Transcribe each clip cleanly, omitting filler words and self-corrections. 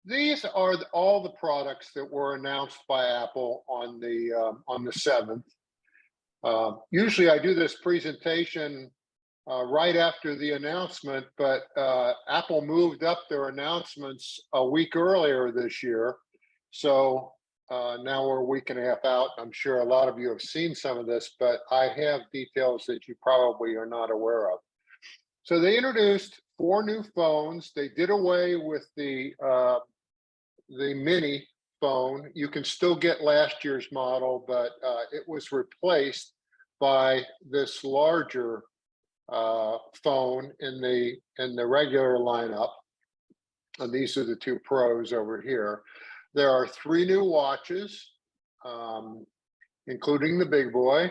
these are all the products that were announced by Apple on the 7th. Usually I do this presentation right after the announcement, but Apple moved up their announcements a week earlier this year. So now we're a week and a half out. I'm sure a lot of you have seen some of this, but I have details that you probably are not aware of. So they introduced 4 new phones. They did away with the mini phone. You can still get last year's model, but it was replaced by this larger phone in the regular lineup. And these are the 2 Pros over here. There are 3 new watches, including the big boy,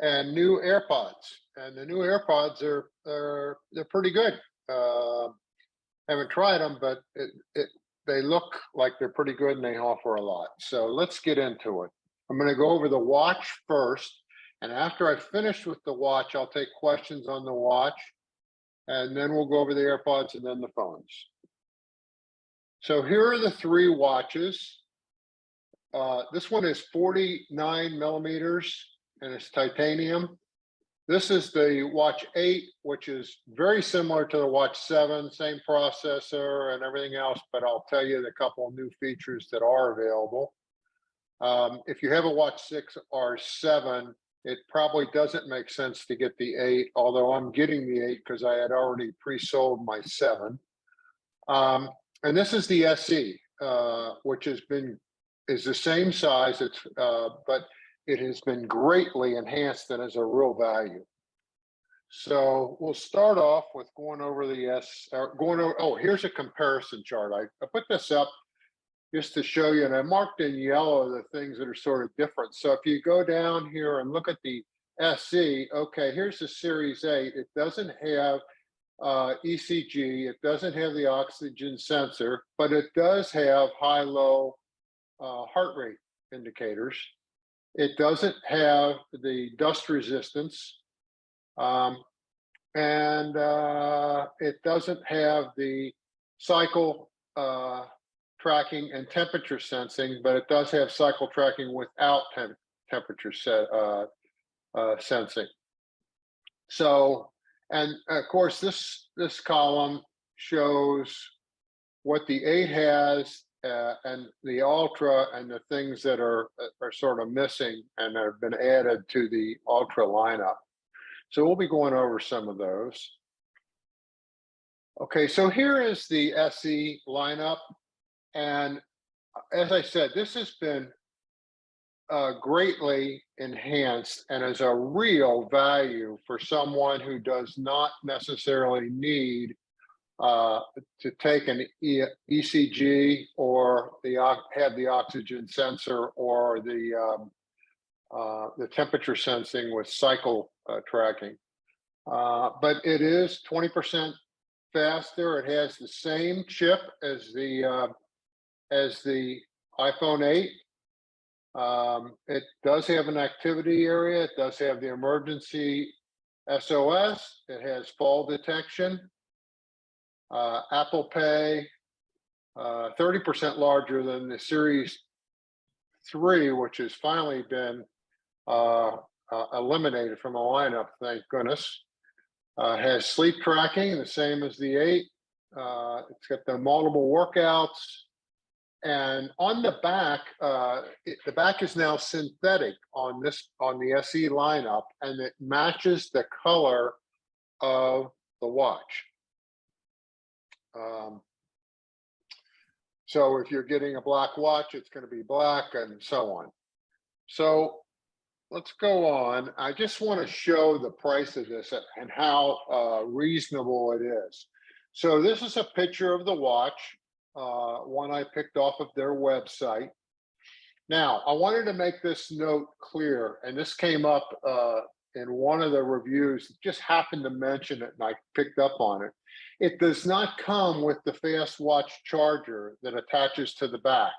and new AirPods. And the new AirPods they're pretty good. Haven't tried them, but they look like they're pretty good and they offer a lot. So let's get into it. I'm going to go over the watch first. And after I've finished with the watch, I'll take questions on the watch. And then we'll go over the AirPods and then the phones. So here are the 3 watches. This one is 49 millimeters and it's titanium. This is the Watch 8, which is very similar to the Watch 7, same processor and everything else, but I'll tell you the couple of new features that are available. If you have a Watch 6 or 7, it probably doesn't make sense to get the 8, although I'm getting the 8 because I had already pre-sold my 7. And this is the SE, which is the same size, but it has been greatly enhanced and is a real value. So we'll start off with going over here's a comparison chart. I put this up just to show you, and I marked in yellow the things that are sort of different. So if you go down here and look at the SE, okay, here's the Series 8. It doesn't have ECG, it doesn't have the oxygen sensor, but it does have high-low heart rate indicators. It doesn't have the dust resistance, and it doesn't have the cycle tracking and temperature sensing, but it does have cycle tracking without temperature sensing. So, and of course, this column shows what the 8 has and the Ultra and the things that are sort of missing and have been added to the Ultra lineup. So we'll be going over some of those. Okay, so here is the SE lineup. And as I said, this has been greatly enhanced and is a real value for someone who does not necessarily need to take an ECG or have the oxygen sensor or the temperature sensing with cycle tracking. But it is 20% faster. It has the same chip as the iPhone 8. It does have an activity area. It does have the emergency SOS. It has fall detection. Apple Pay, 30% larger than the Series 3, which has finally been eliminated from the lineup, thank goodness. Has sleep tracking, the same as the 8. It's got the multiple workouts. And on the back, the back is now synthetic on the SE lineup, and it matches the color of the watch. So if you're getting a black watch, it's going to be black and so on. So let's go on. I just want to show the price of this and how reasonable it is. So this is a picture of the watch, one I picked off of their website. Now, I wanted to make this note clear, and this came up in one of the reviews, just happened to mention it and I picked up on it. It does not come with the fast watch charger that attaches to the back.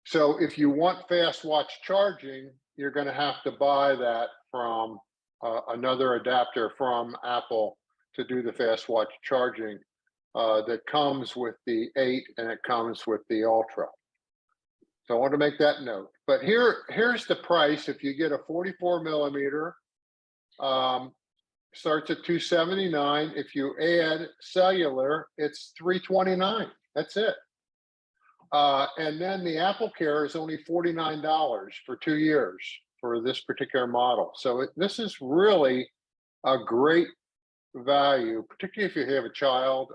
So if you want fast watch charging, you're going to have to buy that from another adapter from Apple to do the fast watch charging that comes with the 8 and it comes with the Ultra. So I want to make that note. But here's the price. If you get a 44 millimeter, starts at $279. If you add cellular, it's $329. That's it. And then the Apple Care is only $49 for 2 years for this particular model. So this is really a great value, particularly if you have a child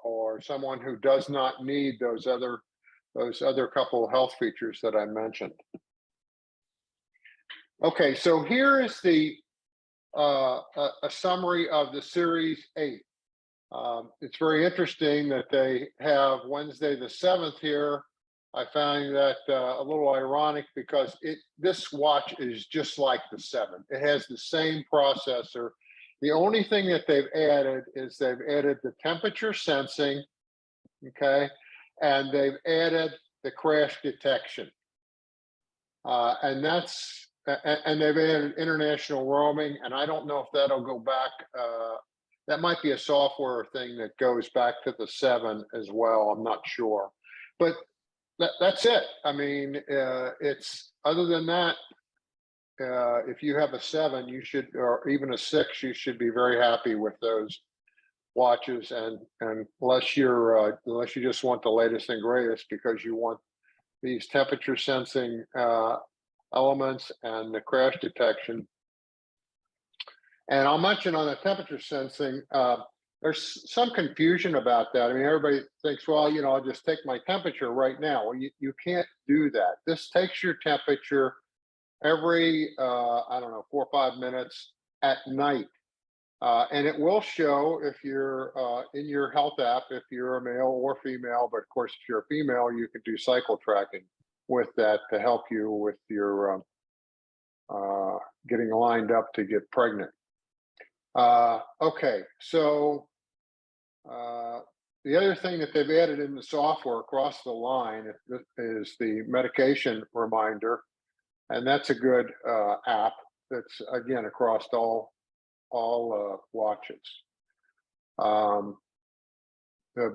or someone who does not need those other couple of health features that I mentioned. Okay, so here is the a summary of the Series 8. It's very interesting that they have Wednesday the 7th here. I found that a little ironic because this watch is just like the 7. It has the same processor. The only thing that they've added is they've added the temperature sensing, okay, and they've added the crash detection. And they've added international roaming, and I don't know if that'll go back. That might be a software thing that goes back to the 7 as well. I'm not sure, but that's it. I mean, it's other than that. If you have a 7, you should, or even a 6, you should be very happy with those watches. And unless you just want the latest and greatest because you want these temperature sensing elements and the crash detection. And I'll mention on the temperature sensing, there's some confusion about that. I mean, everybody thinks, well, I'll just take my temperature right now. Well, you can't do that. This takes your temperature every, I don't know, 4 or 5 minutes at night. And it will show if you're in your health app, if you're a male or female, but of course, if you're a female, you can do cycle tracking with that to help you with your getting lined up to get pregnant. Okay, so the other thing that they've added in the software across the line is the medication reminder. And that's a good app that's, again, across all watches. The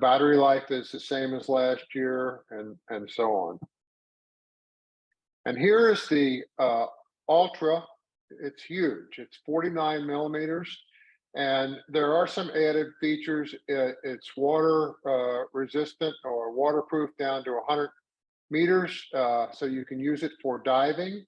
battery life is the same as last year, and so on. And here is the Ultra. It's huge. It's 49 millimeters. And there are some added features. It's water resistant or waterproof down to 100 meters, so you can use it for diving.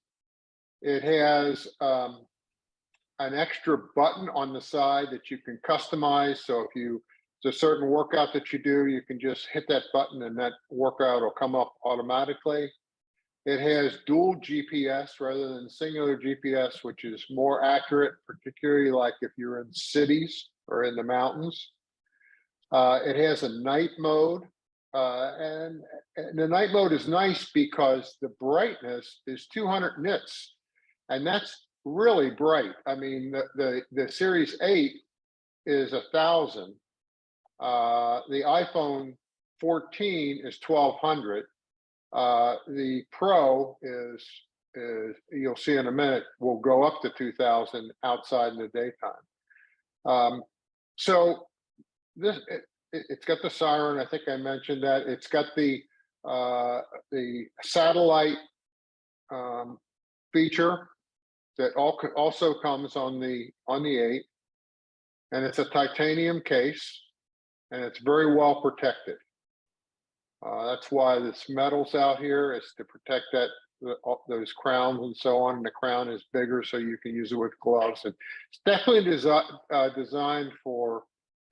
It has an extra button on the side that you can customize. So if it's a certain workout that you do, you can just hit that button and that workout will come up automatically. It has dual GPS rather than singular GPS, which is more accurate, particularly like if you're in cities or in the mountains. It has a night mode. And the night mode is nice because the brightness is 200 nits, and that's really bright. I mean, the Series 8 is 1,000. The iPhone 14 is 1,200. The Pro is you'll see in a minute will go up to 2,000 outside in the daytime. So this. It's got the siren. I think I mentioned that. It's got the satellite feature that also comes on the 8, and it's a titanium case, and it's very well protected. That's why this metal's out here is to protect those crowns and so on. And the crown is bigger, so you can use it with gloves. And it's definitely designed for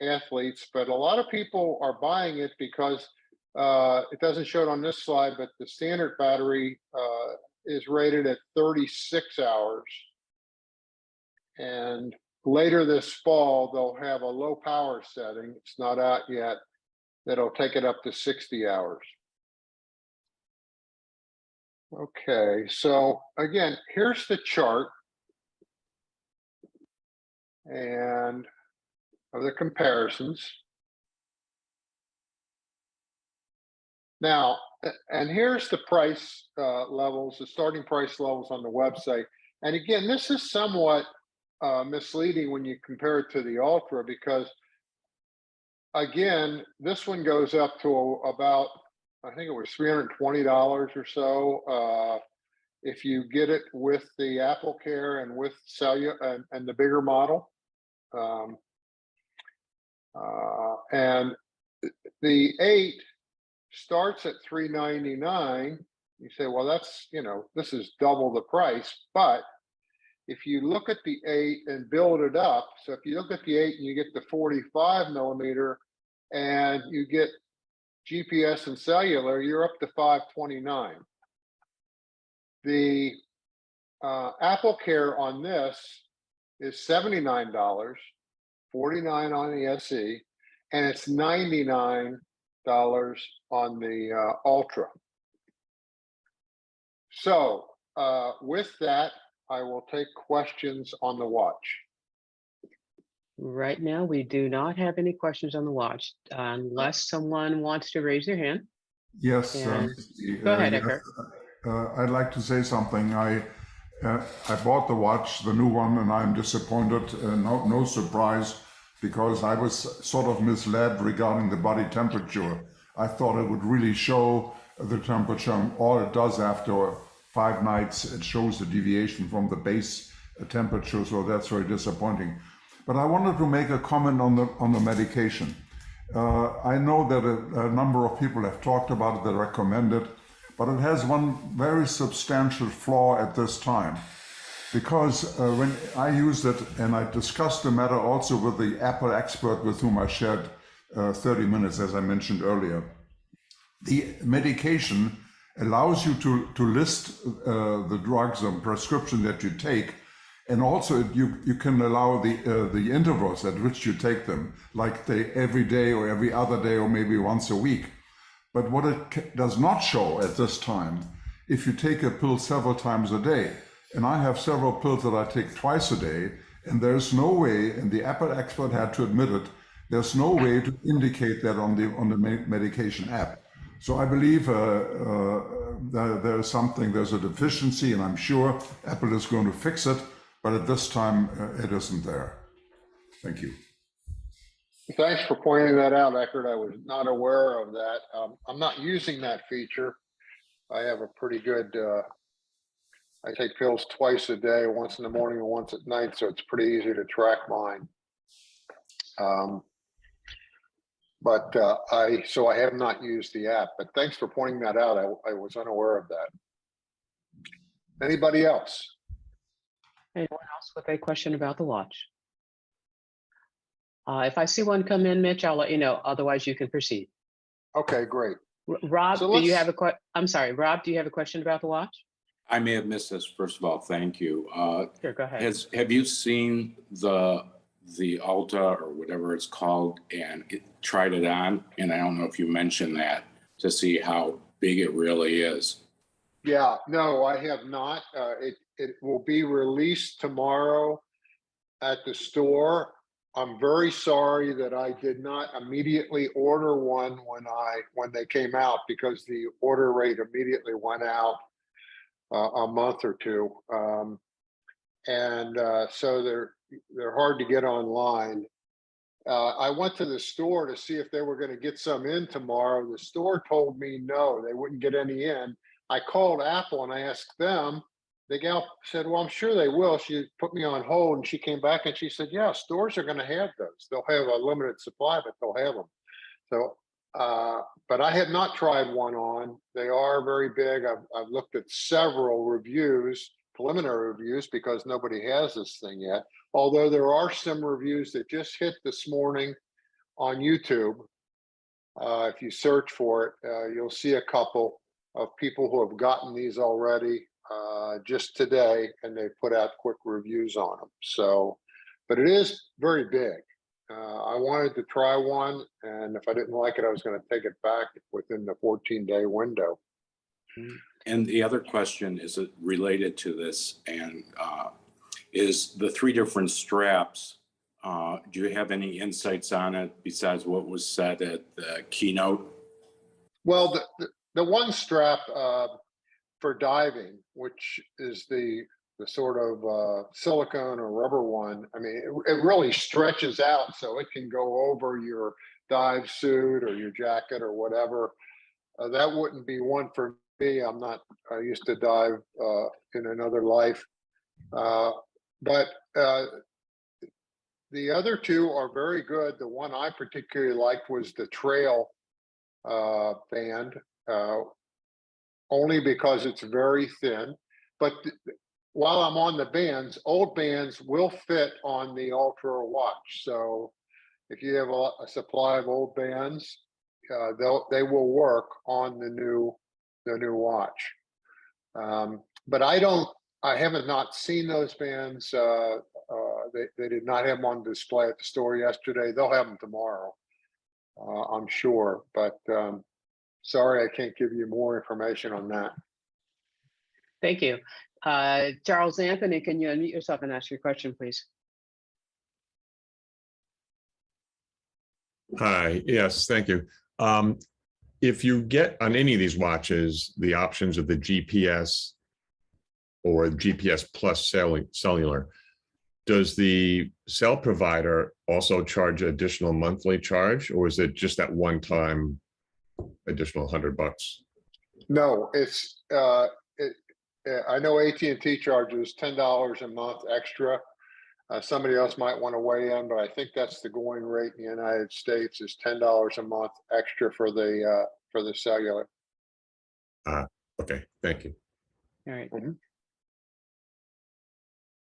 athletes, but a lot of people are buying it because it doesn't show it on this slide, but the standard battery is rated at 36 hours. And later this fall, they'll have a low power setting. It's not out yet. That'll take it up to 60 hours. Okay, so again, here's the chart. And of the comparisons. Now, and here's the price levels, the starting price levels on the website. And again, this is somewhat misleading when you compare it to the Ultra because again, this one goes up to about, I think it was $320 or so. If you get it with the Apple Care and with cellular and the bigger model. And the 8 starts at $399. You say, well, that's, this is double the price. But if you look at the 8 and build it up, so if you look at the 8 and you get the 45 millimeter and you get GPS and cellular, you're up to $529. The Apple Care on this is $79, $49 on the SE, and it's $99 on the Ultra. So with that, I will take questions on the watch. Right now, we do not have any questions on the watch, unless someone wants to raise their hand. Yes. Go ahead, Eckhart. I'd like to say something. I bought the watch, the new one, and I'm disappointed. No surprise, because I was sort of misled regarding the body temperature. I thought it would really show the temperature, and all it does after 5 nights, it shows the deviation from the base temperature, so that's very disappointing. But I wanted to make a comment on the medication. I know that a number of people have talked about it, they recommend it, but it has one very substantial flaw at this time. Because when I used it, and I discussed the matter also with the Apple expert with whom I shared 30 minutes, as I mentioned earlier, the medication allows you to list the drugs and prescription that you take, and also you can allow the intervals at which you take them, like every day or every other day or maybe once a week. But what it does not show at this time, if you take a pill several times a day, and I have several pills that I take twice a day, and there's no way, and the Apple expert had to admit it, there's no way to indicate that on the medication app. So I believe there's a deficiency, and I'm sure Apple is going to fix it, but at this time it isn't there. Thank you. Thanks for pointing that out, Eckert. I was not aware of that. I'm not using that feature. I have a pretty good, I take pills twice a day, once in the morning and once at night, so it's pretty easy to track mine. So I have not used the app, but thanks for pointing that out. I was unaware of that. Anybody else? Anyone else with a question about the watch? If I see one come in, Mitch, I'll let you know. Otherwise, you can proceed. Okay, great. Rob, do you have a I'm sorry, Rob, do you have a question about the watch? I may have missed this. First of all, thank you. Sure, go ahead. Have you seen the Alta or whatever it's called and tried it on? And I don't know if you mentioned that to see how big it really is. Yeah, no, I have not. It will be released tomorrow at the store. I'm very sorry that I did not immediately order one when they came out, because the order rate immediately went out a month or two, so they're hard to get online. I went to the store to see if they were going to get some in tomorrow. The store told me no, they wouldn't get any in. I called Apple and I asked them. The gal said, well, I'm sure they will. She put me on hold and she came back and she said, yeah, stores are going to have those. They'll have a limited supply, but they'll have them. So, but I had not tried one on. They are very big. I've looked at several reviews, preliminary reviews, because nobody has this thing yet. Although there are some reviews that just hit this morning on YouTube. If you search for it, you'll see a couple of people who have gotten these already just today, and they put out quick reviews on them. So, but it is very big. I wanted to try one, and if I didn't like it, I was going to take it back within the 14-day window. And the other question is related to this, and is the 3 different straps. Do you have any insights on it besides what was said at the keynote? Well, the one strap for diving, which is the sort of silicone or rubber one, I mean, it really stretches out so it can go over dive suit or your jacket or whatever. That wouldn't be one for me. I used to dive in another life. But the other two are very good. The one I particularly liked was the trail band, only because it's very thin. But while I'm on the bands, old bands will fit on the Ultra watch. So if you have a supply of old bands, they will work on the new watch. But I haven't not seen those bands. They did not have them on display at the store yesterday. They'll have them tomorrow, I'm sure. But sorry, I can't give you more information on that. Thank you. Charles Anthony, can you unmute yourself and ask your question, please? Hi, yes, thank you. If you get on any of these watches, the options of the GPS or GPS plus cellular, does the cell provider also charge an additional monthly charge, or is it just that one time additional $100? No, it's I know AT&T charges $10 a month extra. Somebody else might want to weigh in, but I think that's the going rate in the United States is $10 a month extra for the cellular. Okay, thank you. All right. Mhm.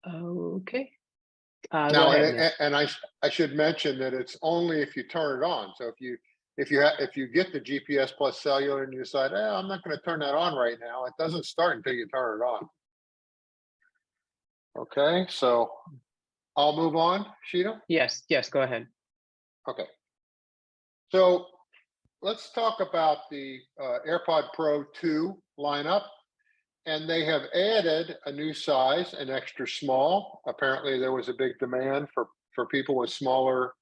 Okay. Now, Go ahead, Mitch. and I should mention that it's only if you turn it on. So if you get the GPS plus cellular and you decide, I'm not going to turn that on right now, it doesn't start until you turn it on. Okay, so I'll move on, Sheeta. Yes, go ahead. Okay. So let's talk about the AirPod Pro 2 lineup. And they have added a new size, an extra small. Apparently there was a big demand for people with smaller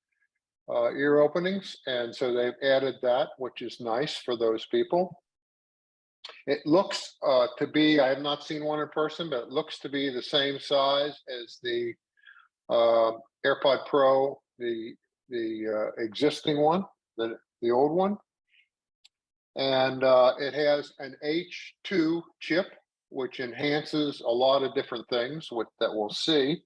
ear openings. And so they've added that, which is nice for those people. It looks to be, I have not seen one in person, but it looks to be the same size as the AirPod Pro, the existing one, the old one. And it has an H2 chip, which enhances a lot of different things that we'll see.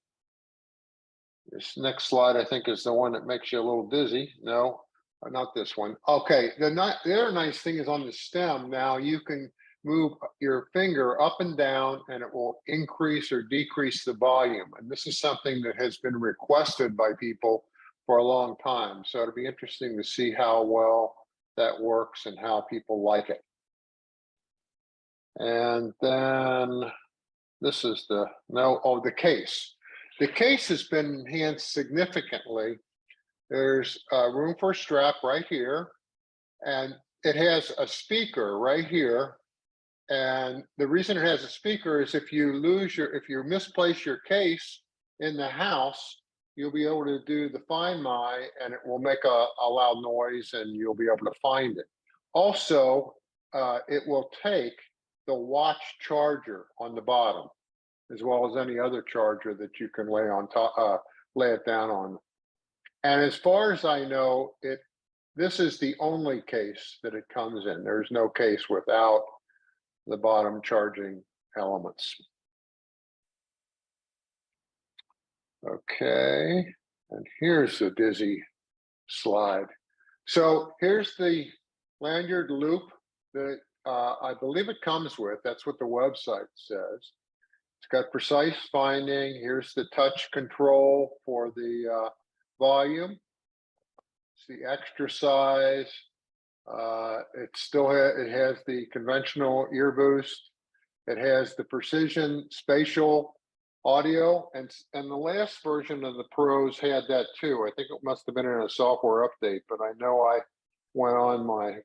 This next slide, I think, is the one that makes you a little dizzy. No, not this one. Okay, the other nice thing is on the stem. Now you can move your finger up and down and it will increase or decrease the volume. And this is something that has been requested by people for a long time. So it'll be interesting to see how well that works and how people like it. And then this is the case. The case has been enhanced significantly. There's room for a strap right here, and it has a speaker right here. And the reason it has a speaker is if you misplace your case in the house, you'll be able to do the Find My, and it will make a loud noise, and you'll be able to find it. Also, it will take the watch charger on the bottom, as well as any other charger that you can lay it down on. And as far as I know, this is the only case that it comes in. There's no case without the bottom charging elements. Okay, and here's the dizzy slide. So here's the lanyard loop that I believe it comes with. That's what the website says. It's got precise finding. Here's the touch control for the volume. It's the extra size. It has the conventional ear boost. It has the precision spatial audio, and the last version of the Pros had that too. I think it must have been in a software update, but I know I went on mine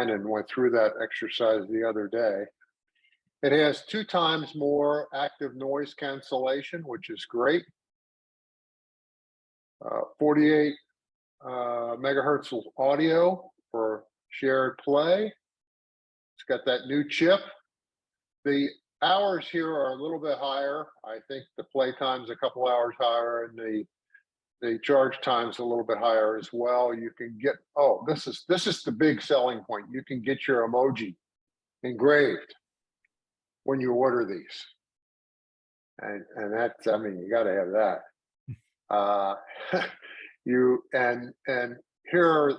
and went through that exercise the other day. It has 2 times more active noise cancellation, which is great. 48 megahertz of audio for shared play. It's got that new chip. The hours here are a little bit higher. I think the play time's a couple hours higher, and the the charge time's a little bit higher as well. You can get, oh, this is the big selling point. You can get your emoji engraved when you order these. And that's, I mean, you got to have that.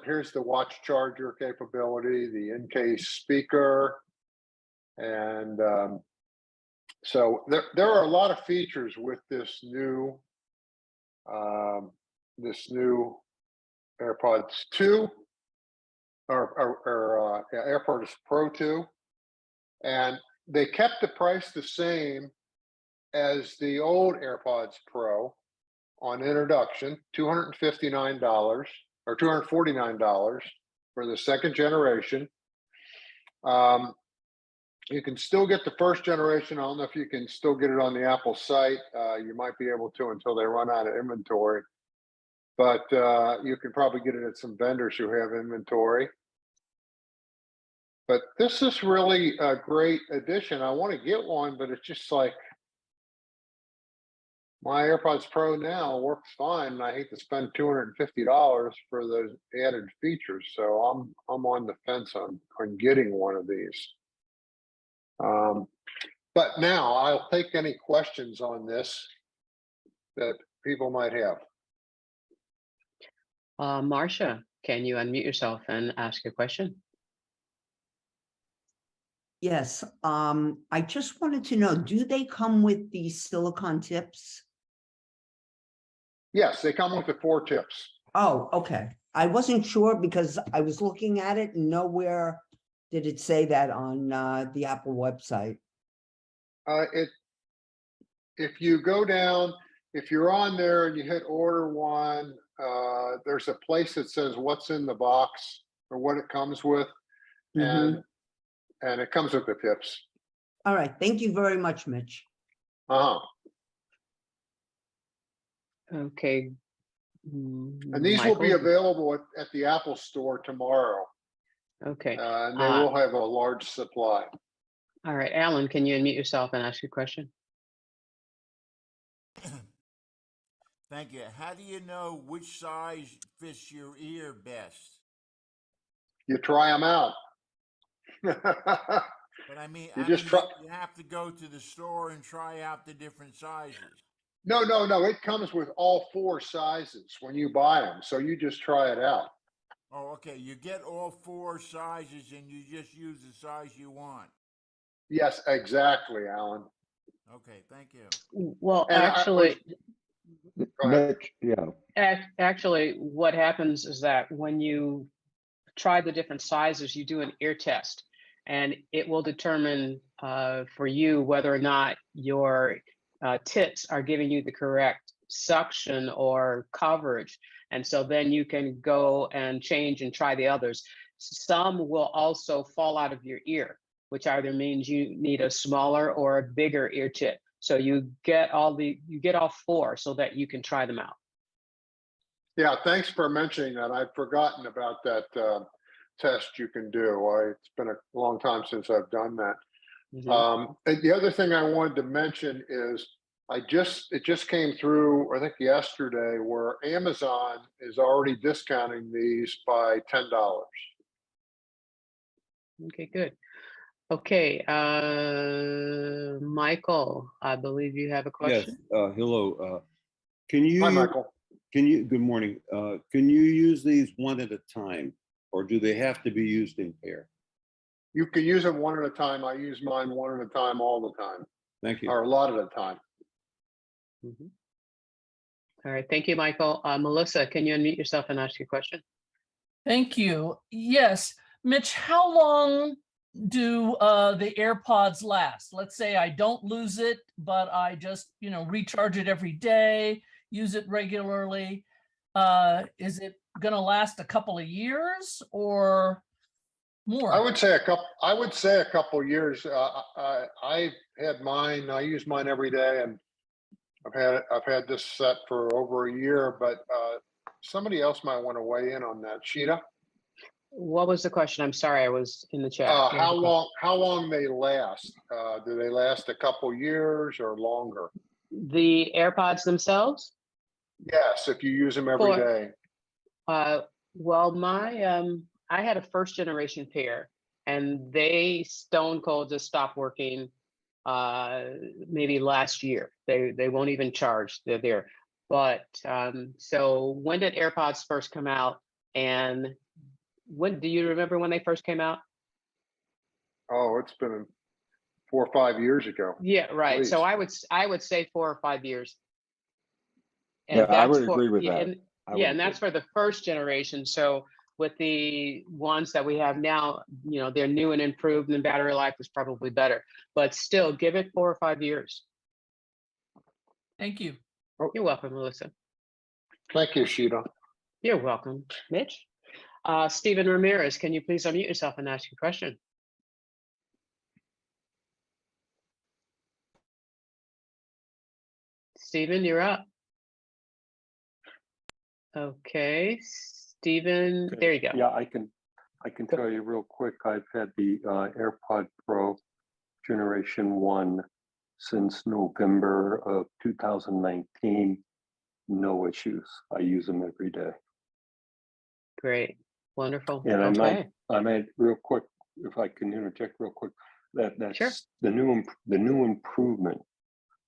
Here's the watch charger capability, the in-case speaker. And so there are a lot of features with this new AirPods 2 or AirPods Pro 2, and they kept the price the same as the old AirPods Pro on introduction, $259 or $249 for the second generation. You can still get the first generation. I don't know if you can still get it on the Apple site. You might be able to until they run out of inventory, but you can probably get it at some vendors who have inventory. But this is really a great addition. I want to get one, but it's just like my AirPods Pro now works fine, and I hate to spend $250 for those added features. So I'm on the fence on getting one of these. But now I'll take any questions on this that people might have. Marcia, can you unmute yourself and ask a question? Yes, I just wanted to know, do they come with these silicone tips? Yes, they come with the 4 tips. Oh, okay. I wasn't sure because I was looking at it and nowhere did it say that on the Apple website. If you go down, if you're on there and you hit order one, there's a place that says what's in the box or what it comes with, and it comes with the tips. All right. Thank you very much, Mitch. Okay. And these will be available at the Apple store tomorrow. Okay. And they will have a large supply. All right, Alan, can you unmute yourself and ask your question? Thank you. How do you know which size fits your ear best? You try them out. But I mean, You just try. You have to go to the store and try out the different sizes. No. It comes with all 4 sizes when you buy them. So you just try it out. Oh, okay. You get all 4 sizes and you just use the size you want. Yes, exactly, Alan. Okay, thank you. Well, And actually, Mitch, yeah. actually, what happens is that when you try the different sizes, you do an ear test, and it will determine for you whether or not your tips are giving you the correct suction or coverage. And so then you can go and change and try the others. Some will also fall out of your ear, which either means you need a smaller or a bigger ear tip. So you get all 4 so that you can try them out. Yeah, thanks for mentioning that. I'd forgotten about that test you can do. It's been a long time since I've done that. And the other thing I wanted to mention is it just came through, I think yesterday, where Amazon is already discounting these by $10. Okay, good. Okay, Michael, I believe you have a question. Yes, hello. Can you, Hi, Michael. good morning. Can you use these one at a time, or do they have to be used in pair? You can use them one at a time. I use mine one at a time all the time, Thank you. or a lot at a time. All right, thank you, Michael. Melissa, can you unmute yourself and ask your question? Thank you. Yes, Mitch, how long do the AirPods last? Let's say I don't lose it, but I just, recharge it every day, use it regularly. Is it going to last a couple of years or more? I would say a couple years. I had mine. I use mine every day, and I've had this set for over a year. But somebody else might want to weigh in on that. Sheeta? What was the question? I'm sorry, I was in the chat. How long they last? Do they last a couple years or longer? The AirPods themselves? Yes, if you use them every For- day. Well, I had a first generation pair and they stone cold just stopped working maybe last year. They won't even charge. They're there. But so when did AirPods first come out? And when do you remember when they first came out? Oh, it's been 4 or 5 years ago. Yeah, right. So Please. I would say 4 or 5 years. Yeah, I that's would agree with that. I would And that's for the first generation. So with the ones that we have now, you know, they're new and improved and battery life is probably better, but still give it 4 or 5 years. Thank you. You're welcome, Melissa. Thank you, Sheila. You're welcome, Mitch. Stephen Ramirez, can you please unmute yourself and ask your question? Stephen, you're up. Okay, Stephen, there you go. Yeah, I can tell you real quick. I've had the AirPod Pro Generation 1 since November of 2019. No issues. I use them every day. Great, wonderful. And Okay. I might real quick, if I can interject real quick, that's Sure. the new improvement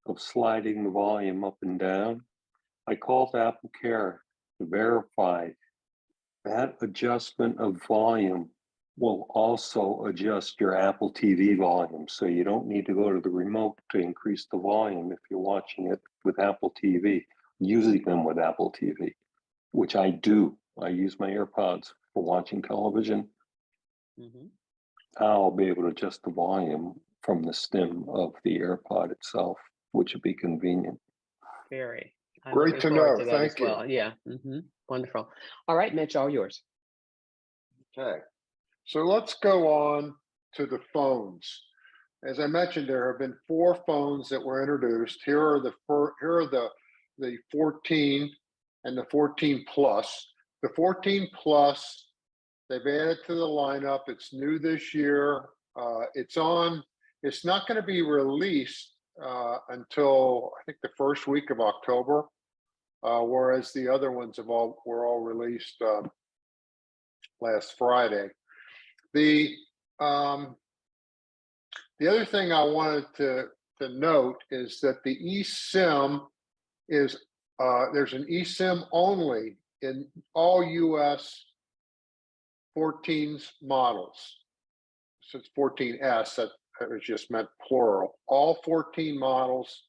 of sliding the volume up and down. I called Apple Care to verify that adjustment of volume will also adjust your Apple TV volume. So you don't need to go to the remote to increase the volume if you're watching it with Apple TV, using them with Apple TV, which I do. I use my AirPods for watching television. Mhm. I'll be able to adjust the volume from the stem of the AirPod itself, which would be convenient. Very. I'm Great looking to forward know. that as Thank you. well. Yeah. Wonderful. All right, Mitch, all yours. Okay, so let's go on to the phones. As I mentioned, there have been 4 phones that were introduced. Here are the 14 and the 14 Plus. The 14 Plus, they've added to the lineup. It's new this year. It's not going to be released until I think the first week of October, whereas the other ones were all released last Friday. The other thing I wanted to note is that the eSIM is there's an eSIM only in all US 14s models. So it's 14S, that was just meant plural. All 14 models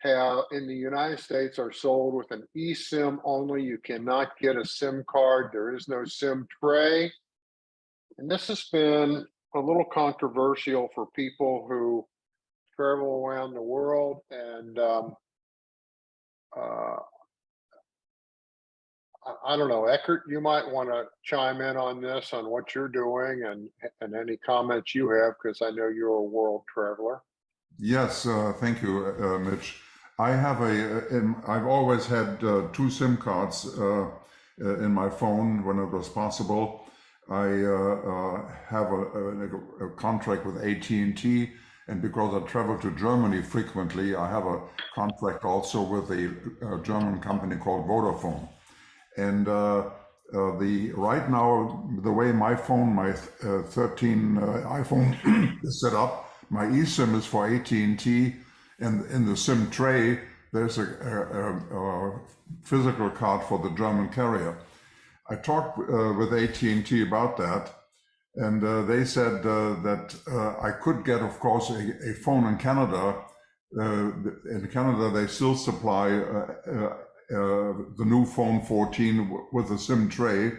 in the United States are sold with an eSIM only. You cannot get a SIM card. There is no SIM tray. And this has been a little controversial for people who travel around the world. And I don't know, Eckert, you might want to chime in on this, on what you're doing and any comments you have, because I know you're a world traveler. Yes, thank you, Mitch. I've always had 2 SIM cards in my phone when it was possible. I have a contract with AT&T, and because I travel to Germany frequently, I have a contract also with a German company called Vodafone. And right now, the way my phone, my 13 iPhone is set up, my eSIM is for AT&T, and in the SIM tray, there's a physical card for the German carrier. I talked with AT&T about that, and they said that I could get, of course, a phone in Canada. In Canada, they still supply the new phone 14 with a SIM tray.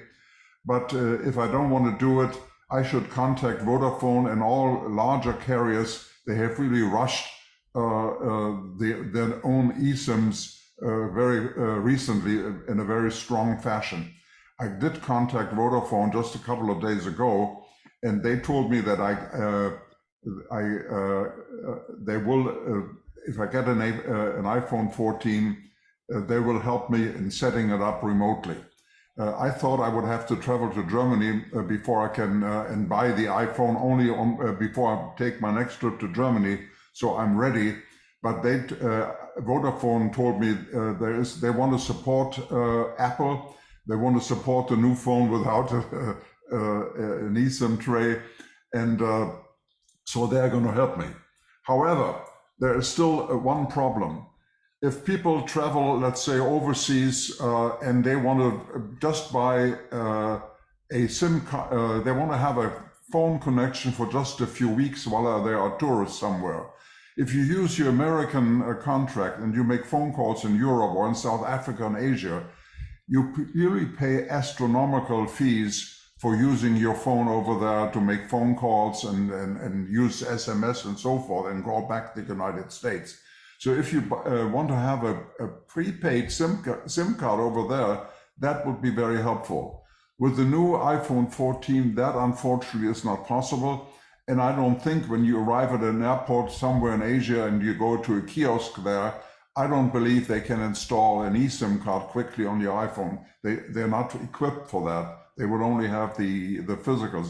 But if I don't want to do it, I should contact Vodafone, and all larger carriers. They have really rushed their own eSIMs very recently in a very strong fashion. I did contact Vodafone just a couple of days ago, and they told me that they will, if I get an iPhone 14, they will help me in setting it up remotely. I thought I would have to travel to Germany before I can and buy the iPhone only before I take my next trip to Germany. So I'm ready, but Vodafone told me they want to support Apple. They want to support the new phone without an eSIM tray, and so they're going to help me. However, there is still one problem. If people travel, let's say overseas, and they want to just buy a SIM card, they want to have a phone connection for just a few weeks while they are tourists somewhere. If you use your American contract and you make phone calls in Europe or in South Africa and Asia, you really pay astronomical fees for using your phone over there to make phone calls and use SMS and so forth and go back to the United States. So if you want to have a prepaid SIM card over there, that would be very helpful. With the new iPhone 14, that unfortunately is not possible. And I don't think when you arrive at an airport somewhere in Asia and you go to a kiosk there, I don't believe they can install an eSIM card quickly on your iPhone. They're not equipped for that. They would only have the physical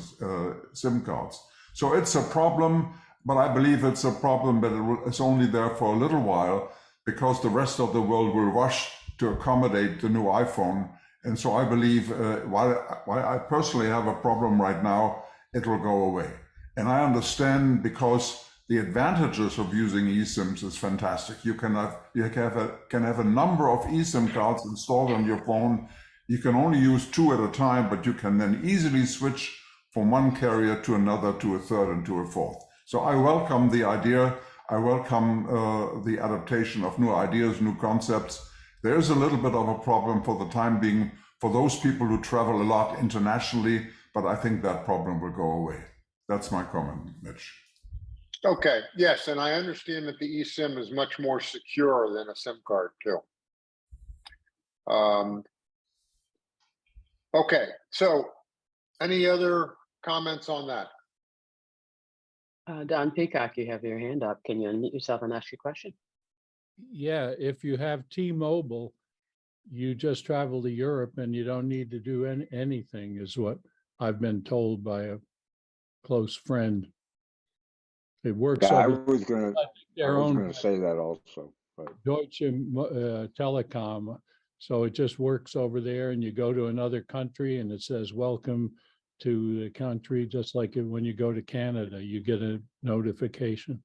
SIM cards. So it's a problem, but I believe it's a problem, but it's only there for a little while because the rest of the world will rush to accommodate the new iPhone. And so I believe while I personally have a problem right now, it will go away. And I understand because the advantages of using eSIMs is fantastic. You can have a number of eSIM cards installed on your phone. You can only use 2 at a time, but you can then easily switch from one carrier to another, to a third, and to a fourth. So I welcome the idea. I welcome the adaptation of new ideas, new concepts. There is a little bit of a problem for the time being for those people who travel a lot internationally, but I think that problem will go away. That's my comment, Mitch. Okay, yes, and I understand that the eSIM is much more secure than a SIM card too. Okay, so any other comments on that? Don Peacock, you have your hand up. Can you unmute yourself and ask your question? Yeah, if you have T-Mobile, you just travel to Europe and you don't need to do anything, is what I've been told by a close friend. It works. Yeah, I over was gonna say that also. But Deutsche Telekom. So it just works over there, and you go to another country and it says welcome to the country, just like when you go to Canada, you get a notification.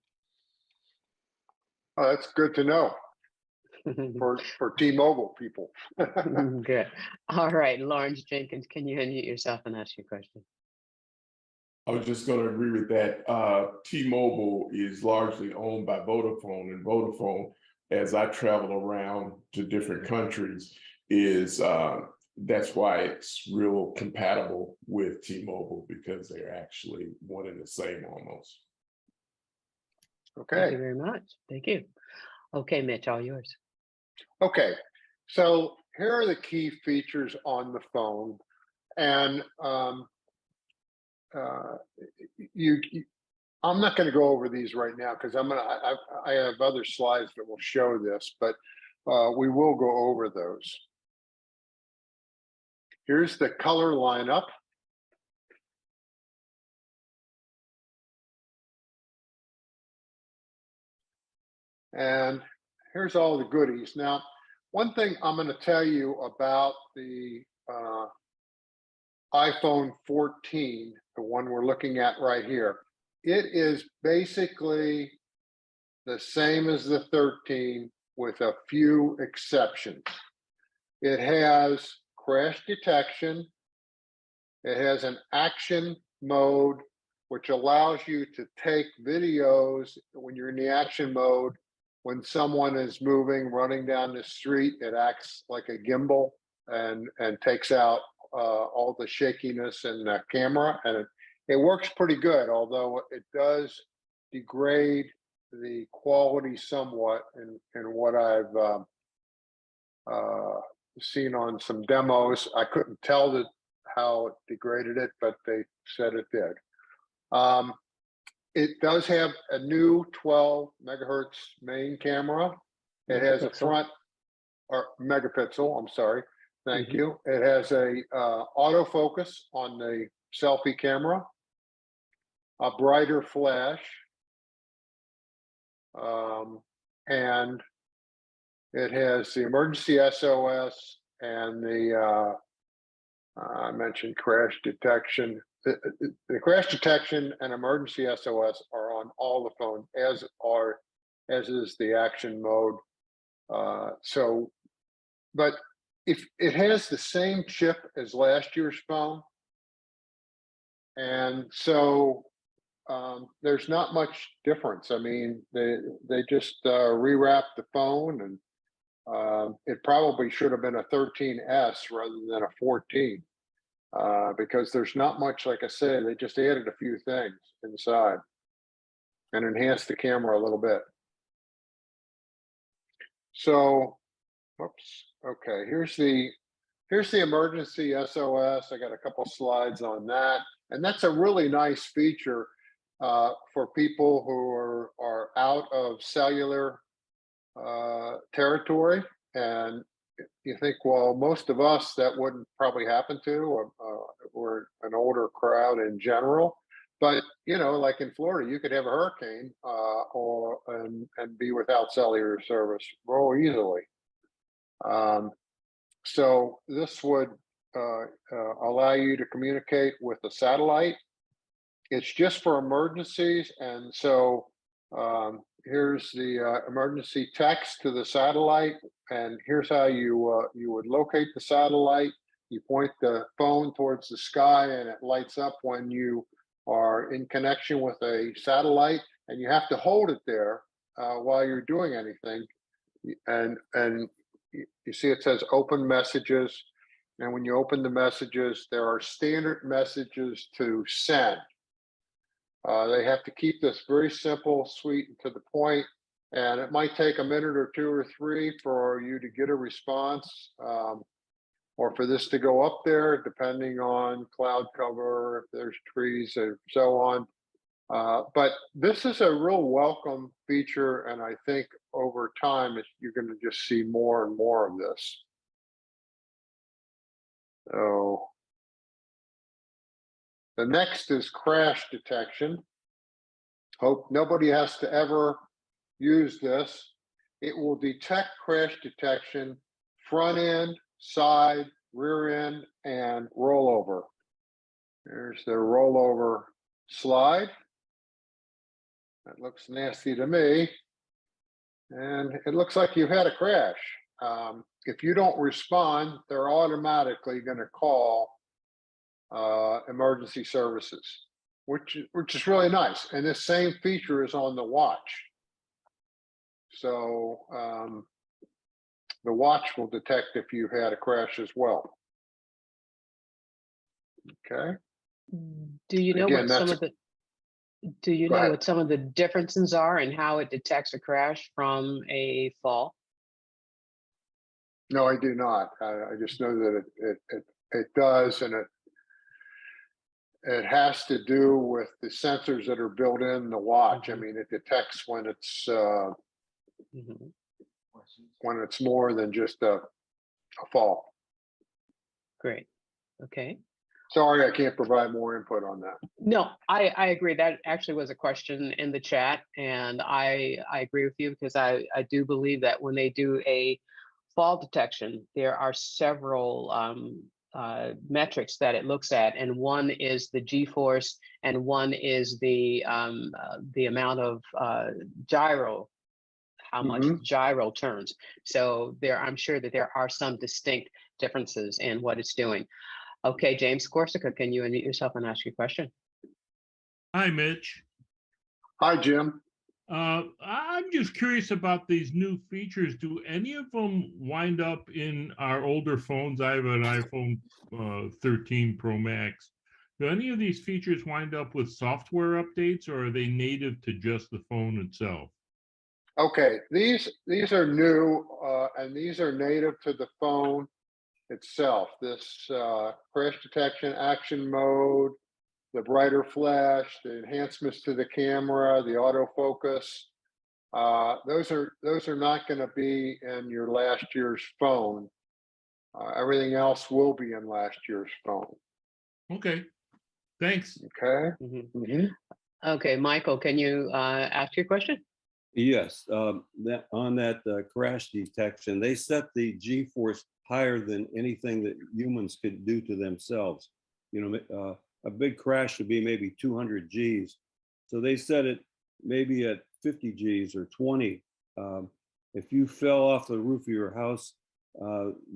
Oh, that's good to know for T-Mobile people. Good. All right, Lawrence Jenkins, can you unmute yourself and ask your question? I was just going to agree with that. T-Mobile is largely owned by Vodafone, and Vodafone, as I travel around to different countries, is that's why it's real compatible with T-Mobile, because they're actually one and the same almost. Okay. Thank you very much. Thank you. Okay, Mitch, all yours. Okay, so here are the key features on the phone, and I'm not going to go over these right now because I have other slides that will show this, but we will go over those. Here's the color lineup. And here's all the goodies. Now, one thing I'm going to tell you about the iPhone 14, the one we're looking at right here, it is basically the same as the 13 with a few exceptions. It has crash detection. It has an action mode, which allows you to take videos when you're in the action mode. When someone is moving, running down the street, it acts like a gimbal and takes out all the shakiness in the camera, and it works pretty good, although it does degrade the quality somewhat in what I've seen on some demos. I couldn't tell how it degraded it, but they said it did. It does have a new 12 megahertz main camera. It has a front or megapixel, I'm sorry. Thank you. It has a autofocus on the selfie camera, a brighter flash, and it has the emergency SOS and the I mentioned crash detection. The crash detection and emergency SOS are on all the phones, as is the action mode. But if it has the same chip as last year's phone, and so there's not much difference. I mean, they just rewrapped the phone, and it probably should have been a 13S rather than a 14, because there's not much, like I said, they just added a few things inside and enhanced the camera a little bit. So, whoops, okay, here's the emergency SOS. I got a couple slides on that, and that's a really nice feature for people who are out of cellular territory. And you think, well, most of us that wouldn't probably happen to. We're an older crowd in general, but you know, like in Florida, you could have a hurricane and be without cellular service real easily. So this would allow you to communicate with the satellite. It's just for emergencies, and so here's the emergency text to the satellite, and here's how you would locate the satellite. You point the phone towards the sky, and it lights up when you are in connection with a satellite, and you have to hold it there while you're doing anything. And you see it says open messages, and when you open the messages, there are standard messages to send. They have to keep this very simple, sweet, and to the point, and it might take a minute or two or three for you to get a response, or for this to go up there, depending on cloud cover, if there's trees, and so on. But this is a real welcome feature, and I think over time you're going to just see more and more of this. So the next is crash detection. Hope nobody has to ever use this. It will detect crash detection, front end, side, rear end, and rollover. There's the rollover slide. That looks nasty to me. And it looks like you've had a crash. If you don't respond, they're automatically going to call emergency services, which is really nice. And this same feature is on the watch. So the watch will detect if you had a crash as well. Okay. Do you know Again, what some of the what some of the differences are in how it detects a crash from a fall? No, I do not. I just know that it does, and it has to do with the sensors that are built in the watch. I mean, it detects when it's when it's more than just a fall. Great. Okay. Sorry, I can't provide more input on that. No, I agree. That actually was a question in the chat, and I agree with you, because I do believe that when they do a fall detection, there are several metrics that it looks at, and one is the G-force, and one is the amount of gyro, how much gyro turns. So I'm sure that there are some distinct differences in what it's doing. Okay, James Corsica, can you unmute yourself and ask your question? Hi, Mitch. Hi, Jim. I'm just curious about these new features. Do any of them wind up in our older phones? I have an iPhone 13 Pro Max. Do any of these features wind up with software updates, or are they native to just the phone itself? Okay, these are new, and these are native to the phone itself. This crash detection, action mode, the brighter flash, the enhancements to the camera, the autofocus. Those are not going to be in your last year's phone. Everything else will be in last year's phone. Okay, thanks. Okay. Okay, Michael, can you ask your question? Yes, that on that crash detection, they set the G-force higher than anything that humans could do to themselves. You know, a big crash would be maybe 200 Gs. So they set it maybe at 50 Gs or 20. If you fell off the roof of your house,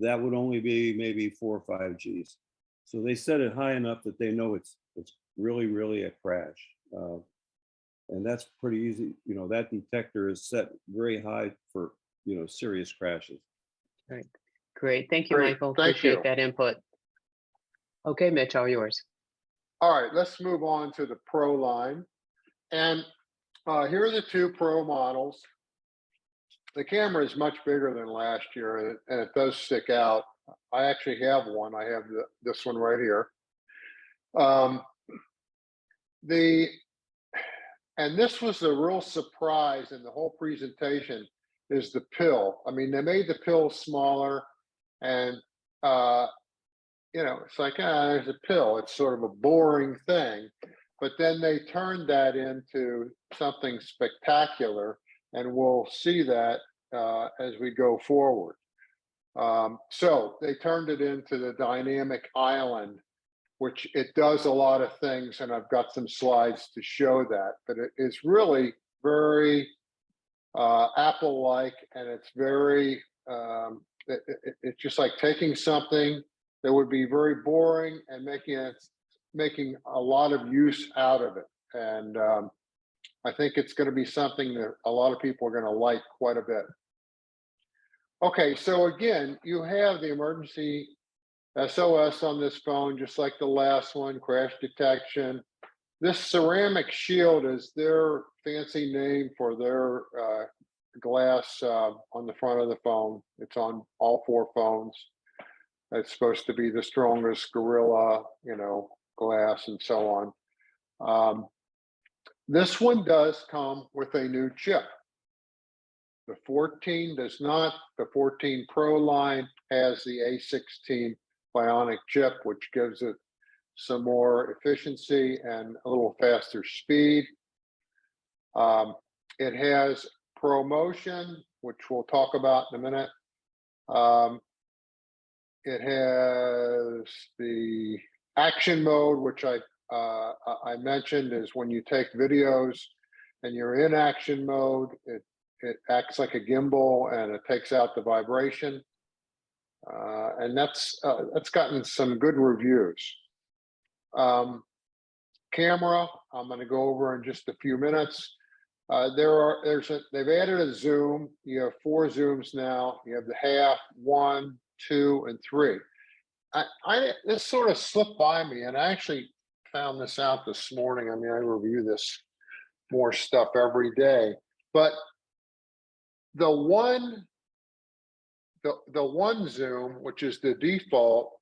that would only be maybe 4 or 5 Gs. So they set it high enough that they know it's really a crash. And that's pretty easy. You know, that detector is set very high for, you know, serious crashes. Right. Great. Thank you, Great. Michael. Thank Appreciate you. that input. Okay, Mitch, all yours. All right, let's move on to the Pro line. And here are the two Pro models. The camera is much bigger than last year, and it does stick out. I actually have one. I have this one right here. And this was the real surprise in the whole presentation is the pill. I mean, they made the pill smaller, and you know, it's like, there's a pill. It's sort of a boring thing. But then they turned that into something spectacular, and we'll see that as we go forward. So they turned it into the dynamic island, which it does a lot of things, and I've got some slides to show that. But it is really very Apple-like, and it's very, it's just like taking something that would be very boring and making a lot of use out of it. And I think it's going to be something that a lot of people are going to like quite a bit. Okay, so again, you have the emergency SOS on this phone, just like the last one, crash detection. This ceramic shield is their fancy name for their glass on the front of the phone. It's on all 4 phones. It's supposed to be the strongest Gorilla, you know, glass and so on. This one does come with a new chip. The 14 does not. The 14 Pro line has the A16 Bionic chip, which gives it some more efficiency and a little faster speed. It has ProMotion, which we'll talk about in a minute. It has the action mode, which I mentioned is when you take videos and you're in action mode, it acts like a gimbal and it takes out the vibration. And that's gotten some good reviews. Camera, I'm going to go over in just a few minutes. They've added a zoom. You have 4 zooms now. You have the half, 1, 2, and 3. This sort of slipped by me, and I actually found this out this morning. I mean, I review this more stuff every day, but the one zoom, which is the default,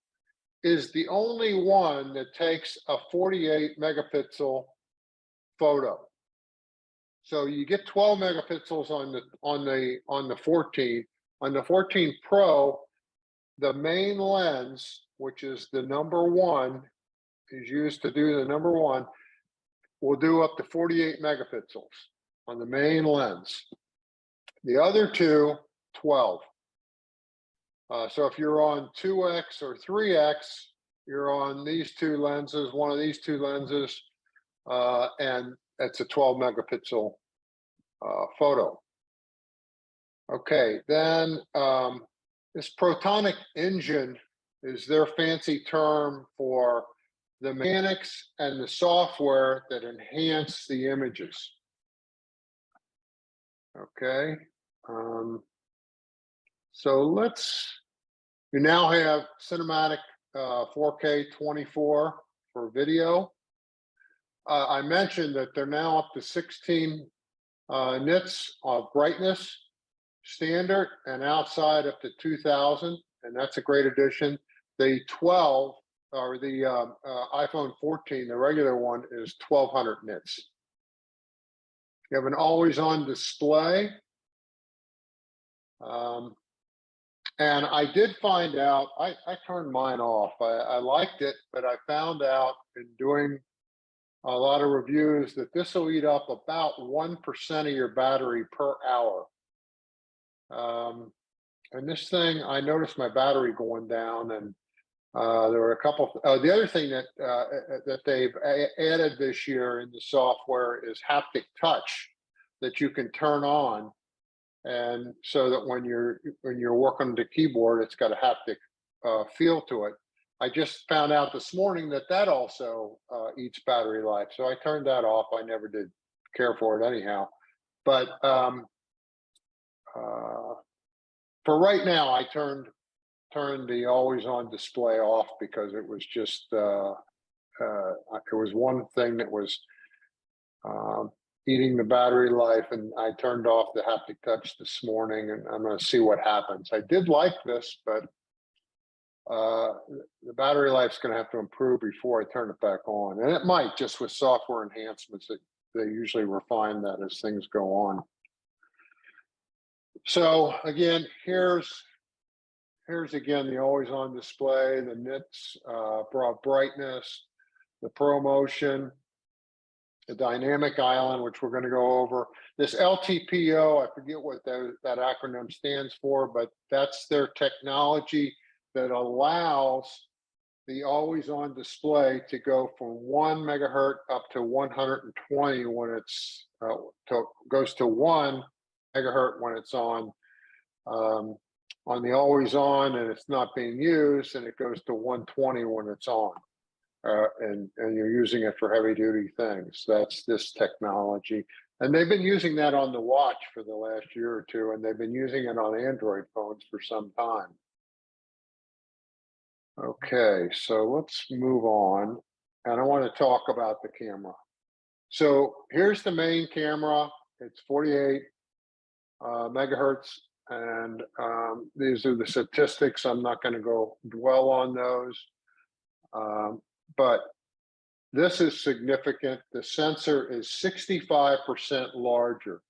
is the only one that takes a 48 megapixel photo. So you get 12 megapixels on the 14. On the 14 Pro, the main lens, which is the number 1, is used to do the number 1, will do up to 48 megapixels on the main lens. The other 2, 12. So if you're on 2x or 3x, you're on these 2 lenses, one of these 2 lenses, and it's a 12 megapixel photo. Okay, then this protonic engine is their fancy term for the mechanics and the software that enhance the images. Okay, so you now have cinematic 4K 24 for video. I mentioned that they're now up to 16 nits of brightness standard, and outside up to 2000, and that's a great addition. The 12 or the iPhone 14, the regular one, is 1200 nits. You have an always-on display. And I did find out, I turned mine off. I liked it, but I found out in doing a lot of reviews that this will eat up about 1% of your battery per hour. And this thing, I noticed my battery going down, and there were a couple. The other thing that that they've added this year in the software is haptic touch that you can turn on, and so that when you're working the keyboard, it's got a haptic feel to it. I just found out this morning that that also eats battery life, so I turned that off. I never did care for it anyhow, but for right now, I turned the always on display off because it was just it was one thing that was eating the battery life, and I turned off the haptic touch this morning, and I'm going to see what happens. I did like this, but the battery life's going to have to improve before I turn it back on, and it might, just with software enhancements that they usually refine that as things go on. So again, here's again the always on display, the nits, broad brightness, the ProMotion, the dynamic island, which we're going to go over. This LTPO, I forget what that acronym stands for, but that's their technology that allows the always on display to go from 1 megahertz up to 120 when it's goes to 1 megahertz when it's on the always on and it's not being used, and it goes to 120 when it's on, and you're using it for heavy duty things. That's this technology, and they've been using that on the watch for the last year or two, and they've been using it on Android phones for some time. Okay, so let's move on, and I want to talk about the camera. So here's the main camera. It's 48 megahertz, and these are the statistics. I'm not going to go dwell on those, but this is significant. The sensor is 65% larger,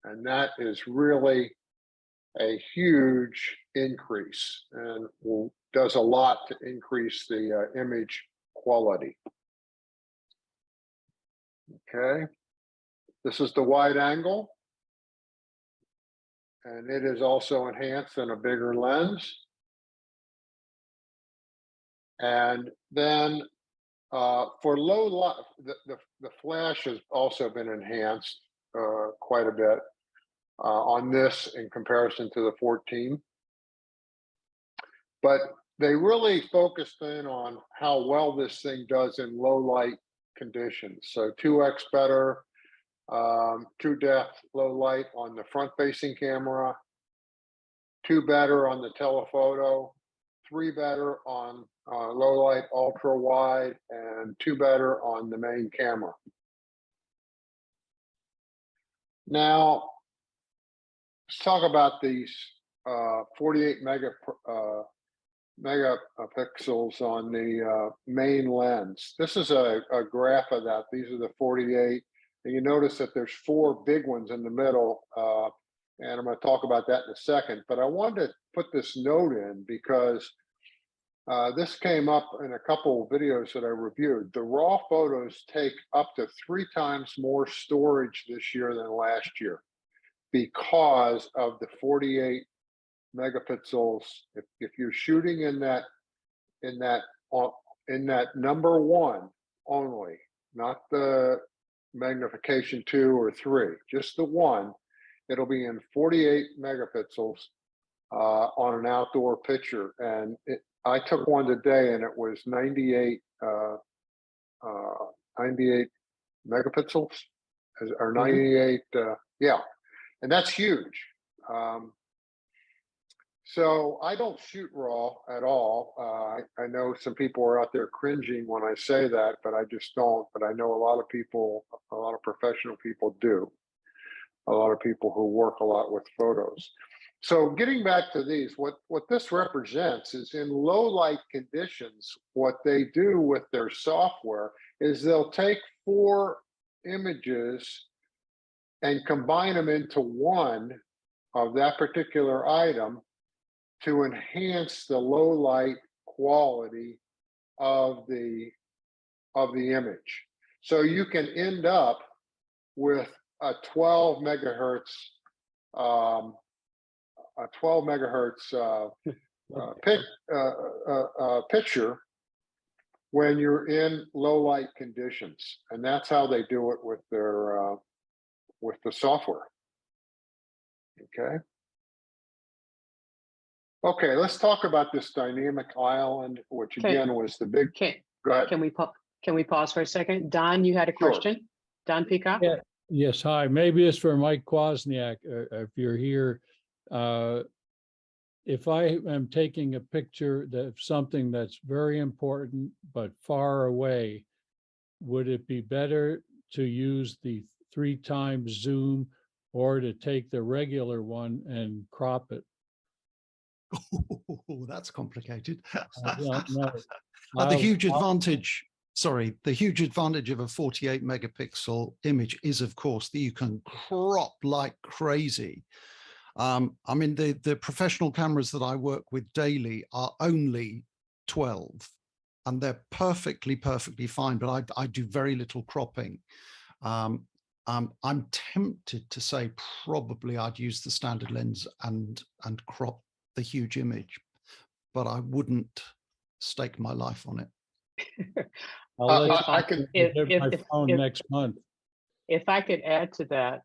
and that is really a huge increase, and does a lot to increase the image quality. Okay, this is the wide angle, and it is also enhanced in a bigger lens. And then for low light, the flash has also been enhanced quite a bit on this in comparison to the 14. But they really focused in on how well this thing does in low light conditions. So 2x better, true depth, low light on the front facing camera, 2 better on the telephoto, 3 better on low light ultra wide, and 2 better on the main camera. Now, let's talk about these 48 megapixels on the main lens. This is a graph of that. These are the 48, and you notice that there's 4 big ones in the middle, and I'm going to talk about that in a second. But I wanted to put this note in because this came up in a couple of videos that I reviewed. The raw photos take up to 3 times more storage this year than last year because of the 48 megapixels. If you're shooting in that number 1 only, not the magnification 2 or 3, just the 1, it'll be in 48 megapixels on an outdoor picture. And I took one today, and it was 98 megapixels or 98. Yeah, and that's huge. So I don't shoot raw at all. I know some people are out there cringing when I say that, but I just don't. But I know a lot of people, a lot of professional people do. A lot of people who work a lot with photos. So getting back to these, what this represents is in low light conditions, what they do with their software is they'll take 4 images and combine them into one of that particular item to enhance the low light quality of the image. So you can end up with a 12 megahertz, picture when you're in low light conditions, and that's how they do it with their with the software. Okay. Okay, let's talk about this dynamic island, which again was the big. Go ahead. Can we pause for a second? Don, you had a Sure. question? Don Peacock? Yeah. Yes, hi. Maybe it's for Mike Kwasniak, if you're here. If I am taking a picture of something that's very important but far away, would it be better to use the 3 times zoom or to take the regular one and crop it? Oh, that's complicated. I don't know. The huge advantage, the huge advantage of a 48 megapixel image is, of course, that you can crop like crazy. I mean, the professional cameras that I work with daily are only 12, and they're perfectly fine, but I do very little cropping. I'm tempted to say probably I'd use the standard lens and crop the huge image, but I wouldn't stake my life on it. I can get my phone next month. If I could add to that,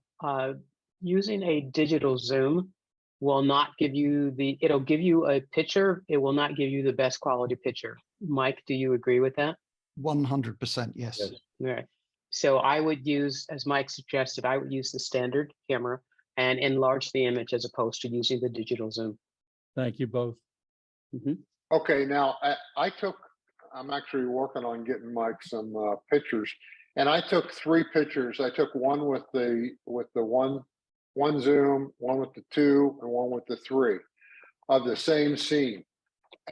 using a digital zoom will not give you it'll give you a picture, it will not give you the best quality picture. Mike, do you agree with that? 100%, yes. All right. So I would use, as Mike suggested, I would use the standard camera and enlarge the image as opposed to using the digital zoom. Thank you both. Okay, now I'm actually working on getting Mike some pictures, and I took 3 pictures. I took one with the one zoom, one with the 2, and one with the 3 of the same scene.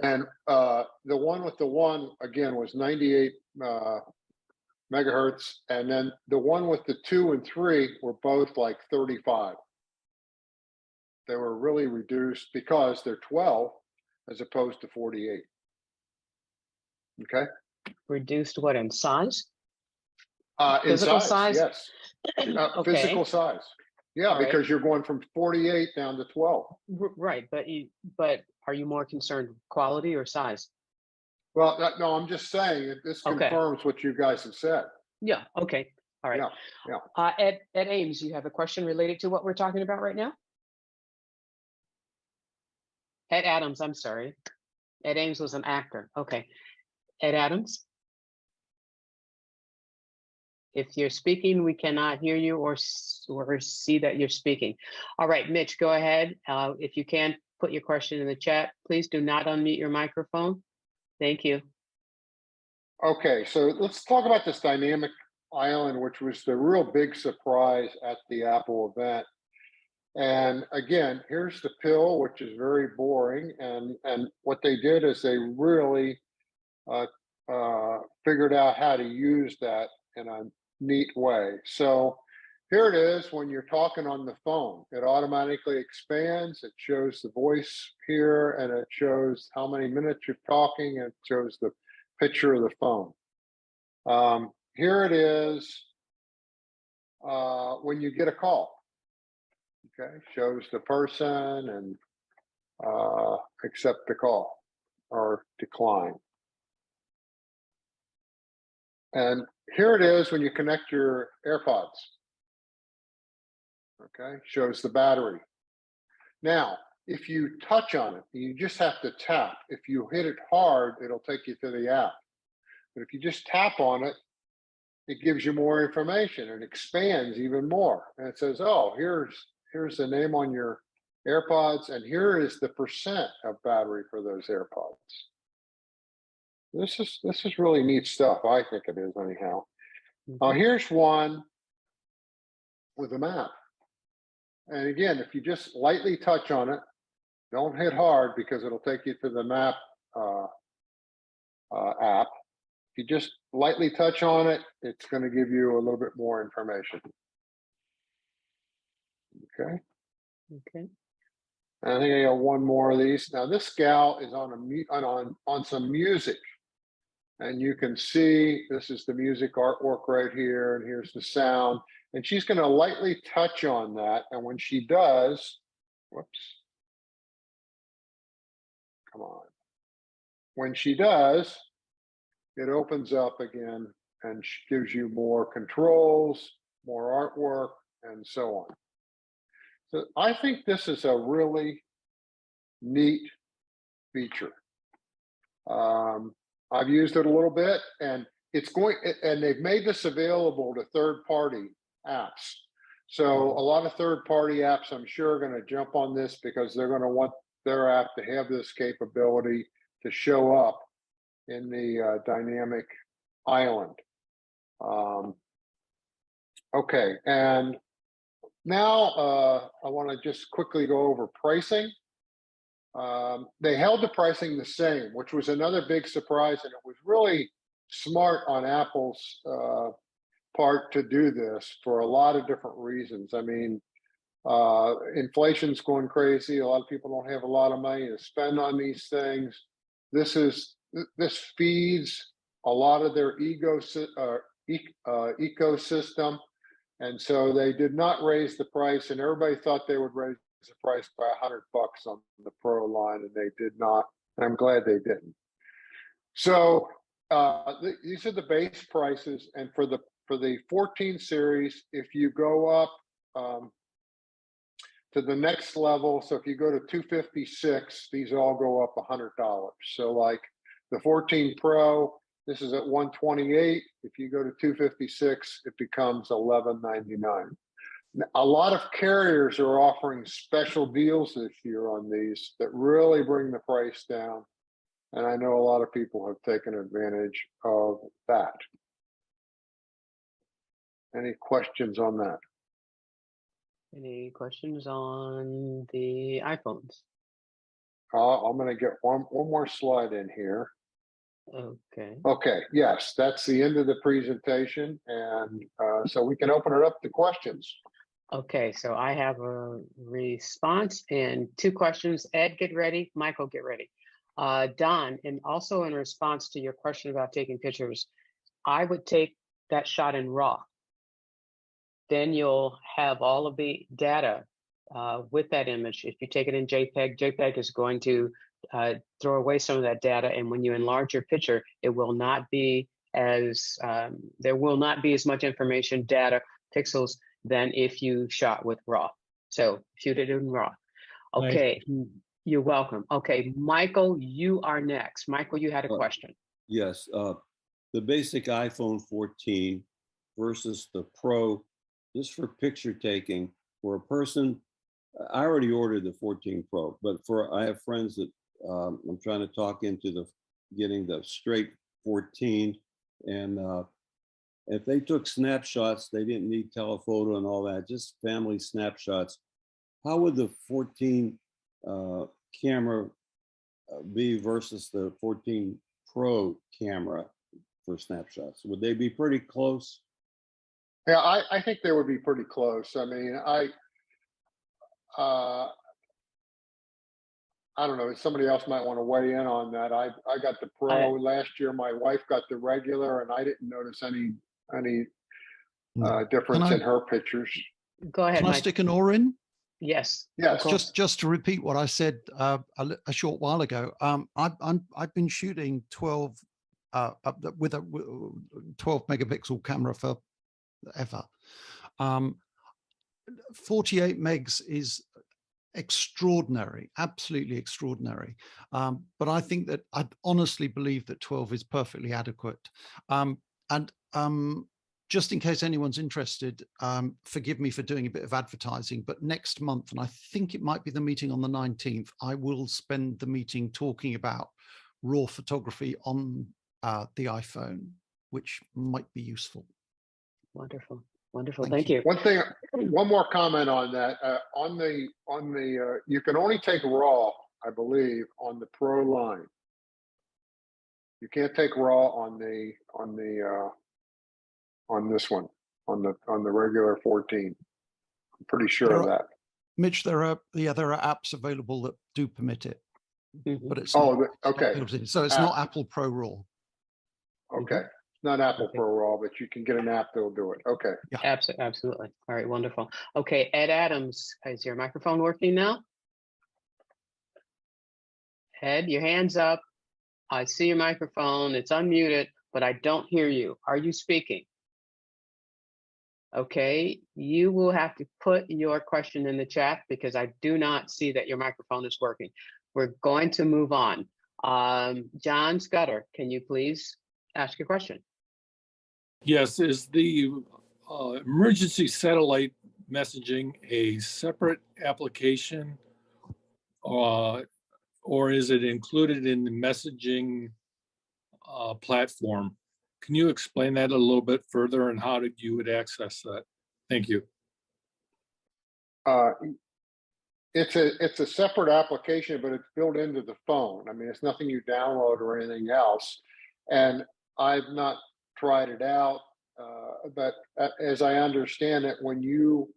And the one with the 1 again was 98 megahertz, and then the one with the 2 and 3 were both like 35. They were really reduced because they're 12 as opposed to 48. Okay. Reduced what in size? In Physical size? Yes. Okay. Physical size. Yeah, All right. because you're going from 48 down to 12. Right, but are you more concerned with quality or size? Well, no, I'm just saying that this confirms what you guys have said. Yeah. Okay. All right. Yeah. Ed Ames, you have a question related to what we're talking about right now? Ed Adams, I'm sorry. Ed Ames was an actor. Okay. Ed Adams? If you're speaking, we cannot hear you or see that you're speaking. All right, Mitch, go ahead. If you can, put your question in the chat. Please do not unmute your microphone. Thank you. Okay, so let's talk about this dynamic island, which was the real big surprise at the Apple event. And again, here's the pill, which is very boring. And what they did is they really figured out how to use that in a neat way. So here it is when you're talking on the phone. It automatically expands. It shows the voice here, and it shows how many minutes you're talking, and it shows the picture of the phone. Here it is when you get a call. Okay, shows the person and accept the call or decline. And here it is when you connect your AirPods. Okay, shows the battery. Now, if you touch on it, you just have to tap. If you hit it hard, it'll take you to the app. But if you just tap on it, it gives you more information and expands even more. And it says, oh, here's the name on your AirPods, and here is the percent of battery for those AirPods. This is really neat stuff. I think it is anyhow. Here's one with a map. And again, if you just lightly touch on it, don't hit hard because it'll take you to the map app. If you just lightly touch on it, it's going to give you a little bit more information. Okay. Okay. I think I got one more of these. Now this gal is on some music, And you can see, this is the music artwork right here, and here's the sound. And she's going to lightly touch on that. And when she does, whoops, come on. When she does, it opens up again and gives you more controls, more artwork, and so on. So I think this is a really neat feature. I've used it a little bit, and and they've made this available to third-party apps. So a lot of third-party apps, I'm sure, are going to jump on this because they're going to want their app to have this capability to show up in the dynamic island. Okay, and now I want to just quickly go over pricing. They held the pricing the same, which was another big surprise, and it was really smart on Apple's part to do this for a lot of different reasons. I mean, inflation's going crazy. A lot of people don't have a lot of money to spend on these things. This feeds a lot of their ecosystem, and so they did not raise the price, and everybody thought they would raise the price by $100 on the Pro line, and they did not, and I'm glad they didn't. So these are the base prices, and for the 14 series, if you go up to the next level, so if you go to 256, these all go up $100. So like the 14 Pro, this is at 128. If you go to 256, it becomes $11.99. A lot of carriers are offering special deals this year on these that really bring the price down. And I know a lot of people have taken advantage of that. Any questions on that? Any questions on the iPhones? I'm going to get one more slide in here. Okay. Okay, yes, that's the end of the presentation. And so we can open it up to questions. Okay, so I have a response and 2 questions. Ed, get ready. Michael, get ready. Don, and also in response to your question about taking pictures, I would take that shot in RAW. Then you'll have all of the data with that image. If you take it in JPEG, JPEG is going to throw away some of that data. And when you enlarge your picture, it will not be as, there will not be as much information, data, pixels, than if you shot with RAW. So shoot it in RAW. Okay, you're welcome. Okay, Michael, you are next. Michael, you had a question. Yes, the basic iPhone 14 versus the Pro, just for picture taking, for a person, I already ordered the 14 Pro, but I have friends that I'm trying to talk into getting the straight 14, and if they took snapshots, they didn't need telephoto and all that, just family snapshots. How would the 14 camera be versus the 14 Pro camera for snapshots? Would they be pretty close? Yeah, I think they would be pretty close. I mean, I don't know, somebody else might want to weigh in on that. I got the Pro last year. My wife got the regular, and I didn't notice any difference in her pictures. Go ahead, Can I Mike. stick an oar in? Yes. Yes. Just to repeat what I said a short while ago. I've been shooting 12 with a 12 megapixel camera forever. 48 megs is extraordinary, absolutely extraordinary. But I think that I honestly believe that 12 is perfectly adequate. Just in case anyone's interested, forgive me for doing a bit of advertising, but next month, and I think it might be the meeting on the 19th, I will spend the meeting talking about raw photography on the iPhone, which might be useful. Wonderful. Wonderful. Thank you. One more comment on that. You can only take RAW, I believe, on the Pro line. You can't take RAW on this one, on the regular 14. I'm pretty sure of that. Mitch, there are apps available that do permit it, but it's okay. so it's not Apple Pro RAW. Okay, not Apple for a while, but you can get an app that'll do it. Okay. Absolutely. All right, wonderful. Okay, Ed Adams, is your microphone working now? Ed, your hand's up. I see your microphone. It's unmuted, but I don't hear you. Are you speaking? Okay, you will have to put your question in the chat because I do not see that your microphone is working. We're going to move on. John Scudder, can you please ask your question? Yes, is the emergency satellite messaging a separate application or is it included in the messaging platform? Can you explain that a little bit further and how you would access that? Thank you. It's a separate application, but it's built into the phone. I mean, it's nothing you download or anything else. And I've not tried it out, but as I understand it, when you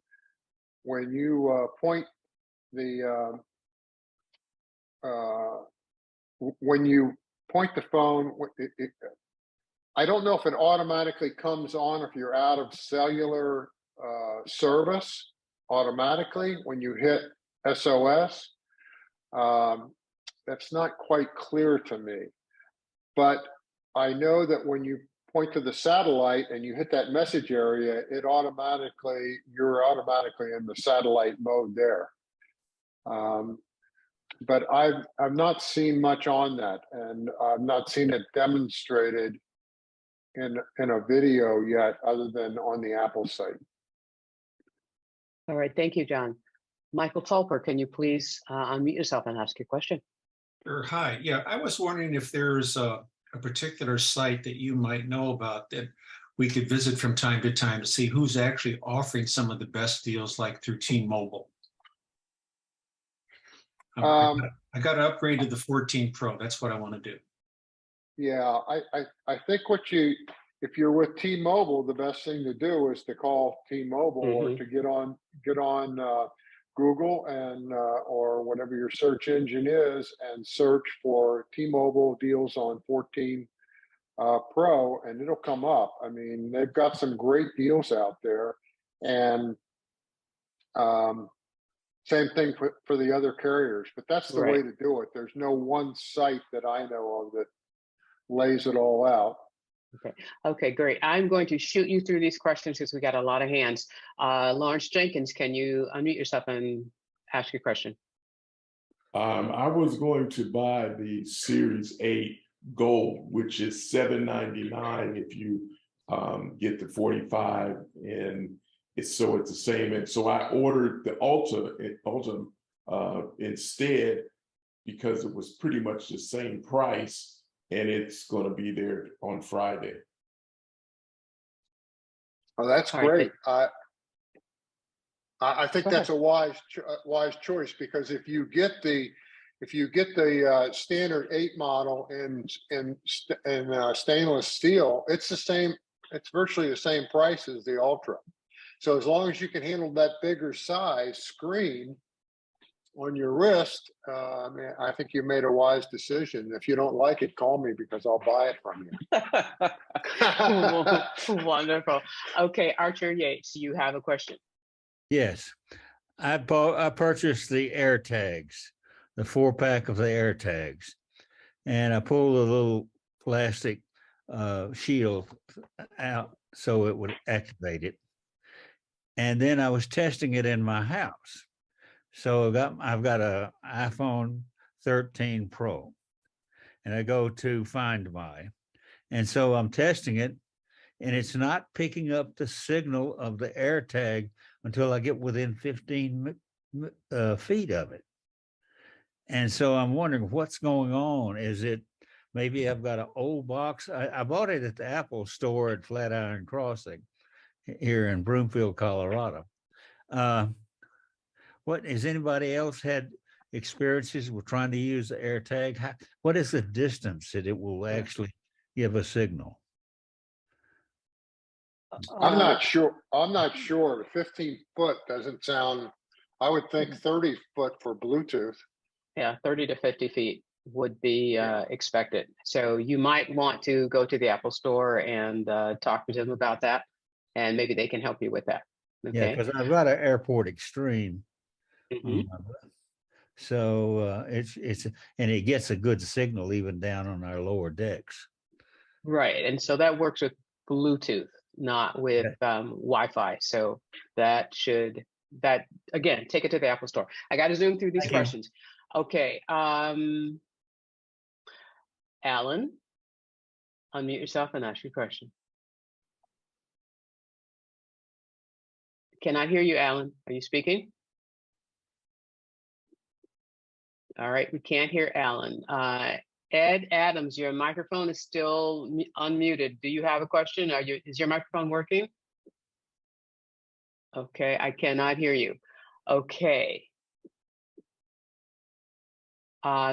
point the phone, I don't know if it automatically comes on if you're out of cellular service automatically when you hit SOS. That's not quite clear to me, but I know that when you point to the satellite and you hit that message area, you're automatically in the satellite mode there. But I've not seen much on that, and I've not seen it demonstrated in a video yet, other than on the Apple site. All right, thank you, John. Michael Tolper, can you please unmute yourself and ask your question? Sure. Hi. Yeah, I was wondering if there's a particular site that you might know about that we could visit from time to time to see who's actually offering some of the best deals, like through T-Mobile. I got to upgrade to the 14 Pro. That's what I want to do. Yeah, I think if you're with T-Mobile, the best thing to do is to call T-Mobile or to get on Google and or whatever your search engine is, and search for T-Mobile deals on 14 Pro, and it'll come up. I mean, they've got some great deals out there, and same thing for the other carriers. But that's the way to do it. There's no one site that I know of that lays it all out. Okay, great. I'm going to shoot you through these questions because we got a lot of hands. Lawrence Jenkins, can you unmute yourself and ask your question? I was going to buy the Series 8 Gold, which is $799 if you get the 45, and it's the same. And so I ordered the Ultra instead because it was pretty much the same price, and it's going to be there on Friday. Oh, that's great. I think that's a wise choice, because if you get the standard 8 model in stainless steel, it's the same. It's virtually the same price as the Ultra. So as long as you can handle that bigger size screen on your wrist, I think you made a wise decision. If you don't like it, call me, because I'll buy it from you. Wonderful. Okay, Archer Yates, you have a question. Yes, I purchased the AirTags, the 4-pack of the AirTags, and I pulled a little plastic shield out so it would activate it. And then I was testing it in my house. So I've got a iPhone 13 Pro, and I go to Find My, and so I'm testing it, and it's not picking up the signal of the AirTag until I get within 15 feet of it. And so I'm wondering what's going on. Is it maybe I've got an old box? I bought it at the Apple store at Flatiron Crossing here in Broomfield, Colorado. What has anybody else had experiences with trying to use the AirTag? What is the distance that it will actually give a signal? I'm not sure. 15 foot doesn't sound. I would think 30 foot for Bluetooth. Yeah, 30 to 50 feet. would be expected. So you might want to go to the Apple Store and talk to them about that, and maybe they can help you with that. Yeah, Okay. because I've got an Airport Extreme. Mhm. So it's and it gets a good signal even down on our lower decks. Right, and so that works with Bluetooth, not with Wi-Fi. So that again, take it to the Apple Store. I got to zoom through these Thank you. questions. Okay, Alan, unmute yourself and ask your question. Can I hear you, Alan? Are you speaking? All right, we can't hear Alan. Ed Adams, your microphone is still unmuted. Do you have a question? Is your microphone working? Okay, I cannot hear you. Okay.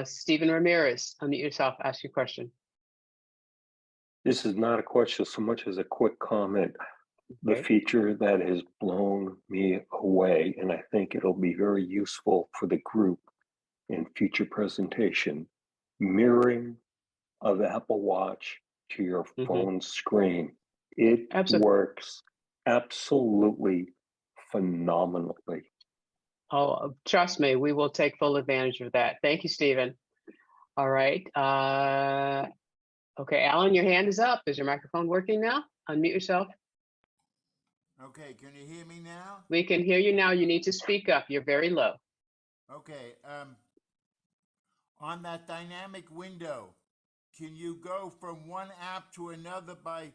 Stephen Ramirez, unmute yourself, ask your question. This is not a question so much as a quick comment. The Okay. feature that has blown me away, and I think it'll be very useful for the group in future presentation, mirroring of Apple Watch to your phone screen. It works absolutely phenomenally. Oh, trust me, we will take full advantage of that. Thank you, Stephen. All right. Okay, Alan, your hand is up. Is your microphone working now? Unmute yourself. Okay, can you hear me now? We can hear you now. You need to speak up. You're very low. Okay, on that dynamic window, can you go from one app to another by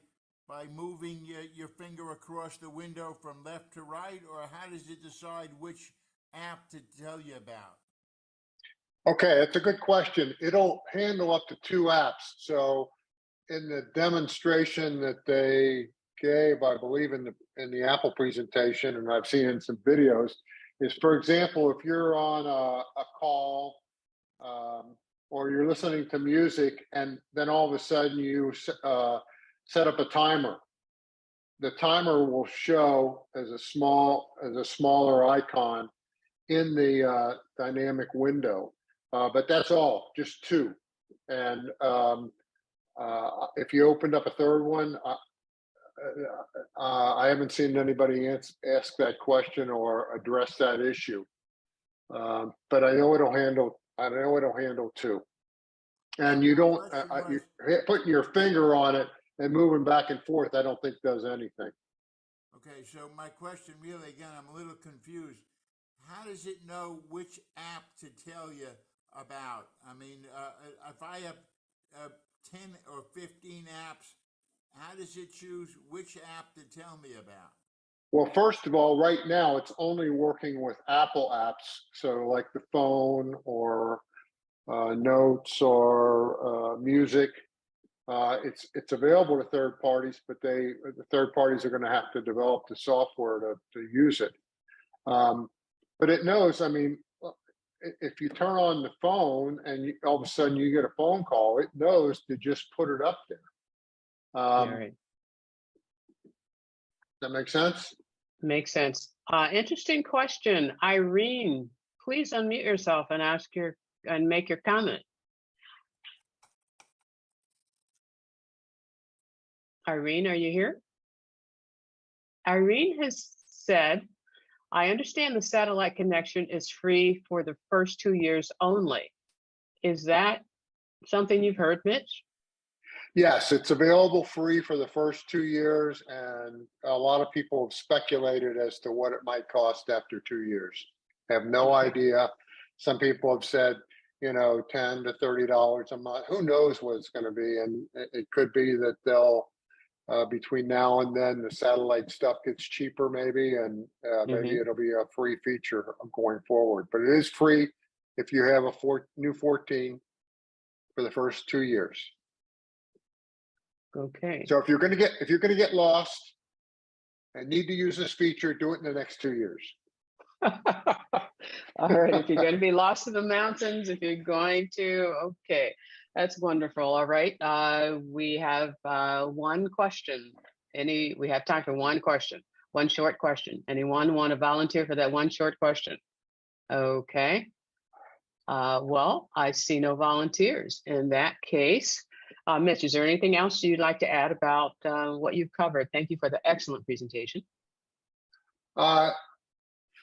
moving your finger across the window from left to right, or how does it decide which app to tell you about? Okay, that's a good question. It'll handle up to 2 apps. So in the demonstration that they gave, I believe in the Apple presentation, and I've seen in some videos, is, for example, if you're on a call or you're listening to music, and then all of a sudden you set up a timer. The timer will show as a smaller icon in the dynamic window, but that's all, just 2. And if you opened up a third one, I haven't seen anybody ask that question or address that issue. But I know it'll handle 2. And you don't putting your finger on it and moving back and forth, I don't think does anything. Okay, so my question really, again, I'm a little confused. How does it know which app to tell you about? I mean, if I have 10 or 15 apps, how does it choose which app to tell me about? Well, first of all, right now it's only working with Apple apps. So like the phone or notes or music. It's available to third parties, but the third parties are going to have to develop the software to use it. But it knows, I mean, if you turn on the phone and all of a sudden you get a phone call, it knows to just put it up there. Right. That make sense? Makes sense. Interesting question. Irene, please unmute yourself and make your comment. Irene, are you here? Irene has said, I understand the satellite connection is free for the first 2 years only. Is that something you've heard, Mitch? Yes, it's available free for the first 2 years, and a lot of people have speculated as to what it might cost after 2 years. Have no idea. Some people have said, $10 to $30 a month. Who knows what it's going to be? And it could be that they'll, between now and then, the satellite stuff gets cheaper maybe, and maybe it'll be a free feature going forward. But it is free if you have a new 14 for the first 2 years. Okay. So if you're going to get lost and need to use this feature, do it in the next 2 years. All right. If you're going to be lost in the mountains, if you're going to, okay, that's wonderful. All right. We have one question. We have time for one question, one short question. Anyone want to volunteer for that one short question? Okay. Well, I see no volunteers. In that case, Mitch, is there anything else you'd like to add about what you've covered? Thank you for the excellent presentation.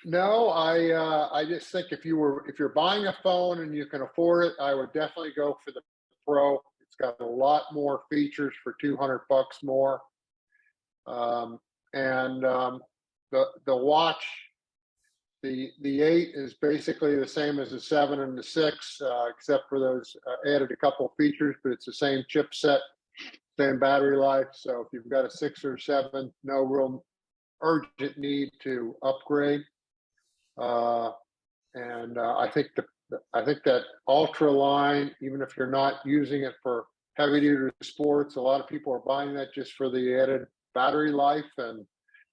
No, I just think if you're buying a phone and you can afford it, I would definitely go for the Pro. It's got a lot more features for $200 more. The watch, the 8 is basically the same as the 7 and the 6, except for those added a couple features, but it's the same chipset, same battery life. So if you've got a 6 or 7, no real urgent need to upgrade. I think that Ultra line, even if you're not using it for heavy duty sports, a lot of people are buying that just for the added battery life and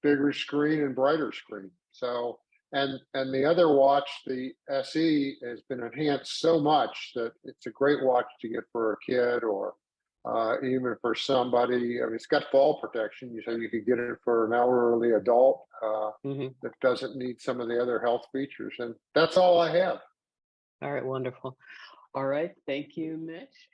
bigger screen and brighter screen. So, and the other watch, the SE, has been enhanced so much that it's a great watch to get for a kid or even for somebody. I mean, it's got fall protection, so you could get it for an elderly adult that doesn't need some of the other health features. And that's all I have. All right, wonderful. All right, thank you, Mitch.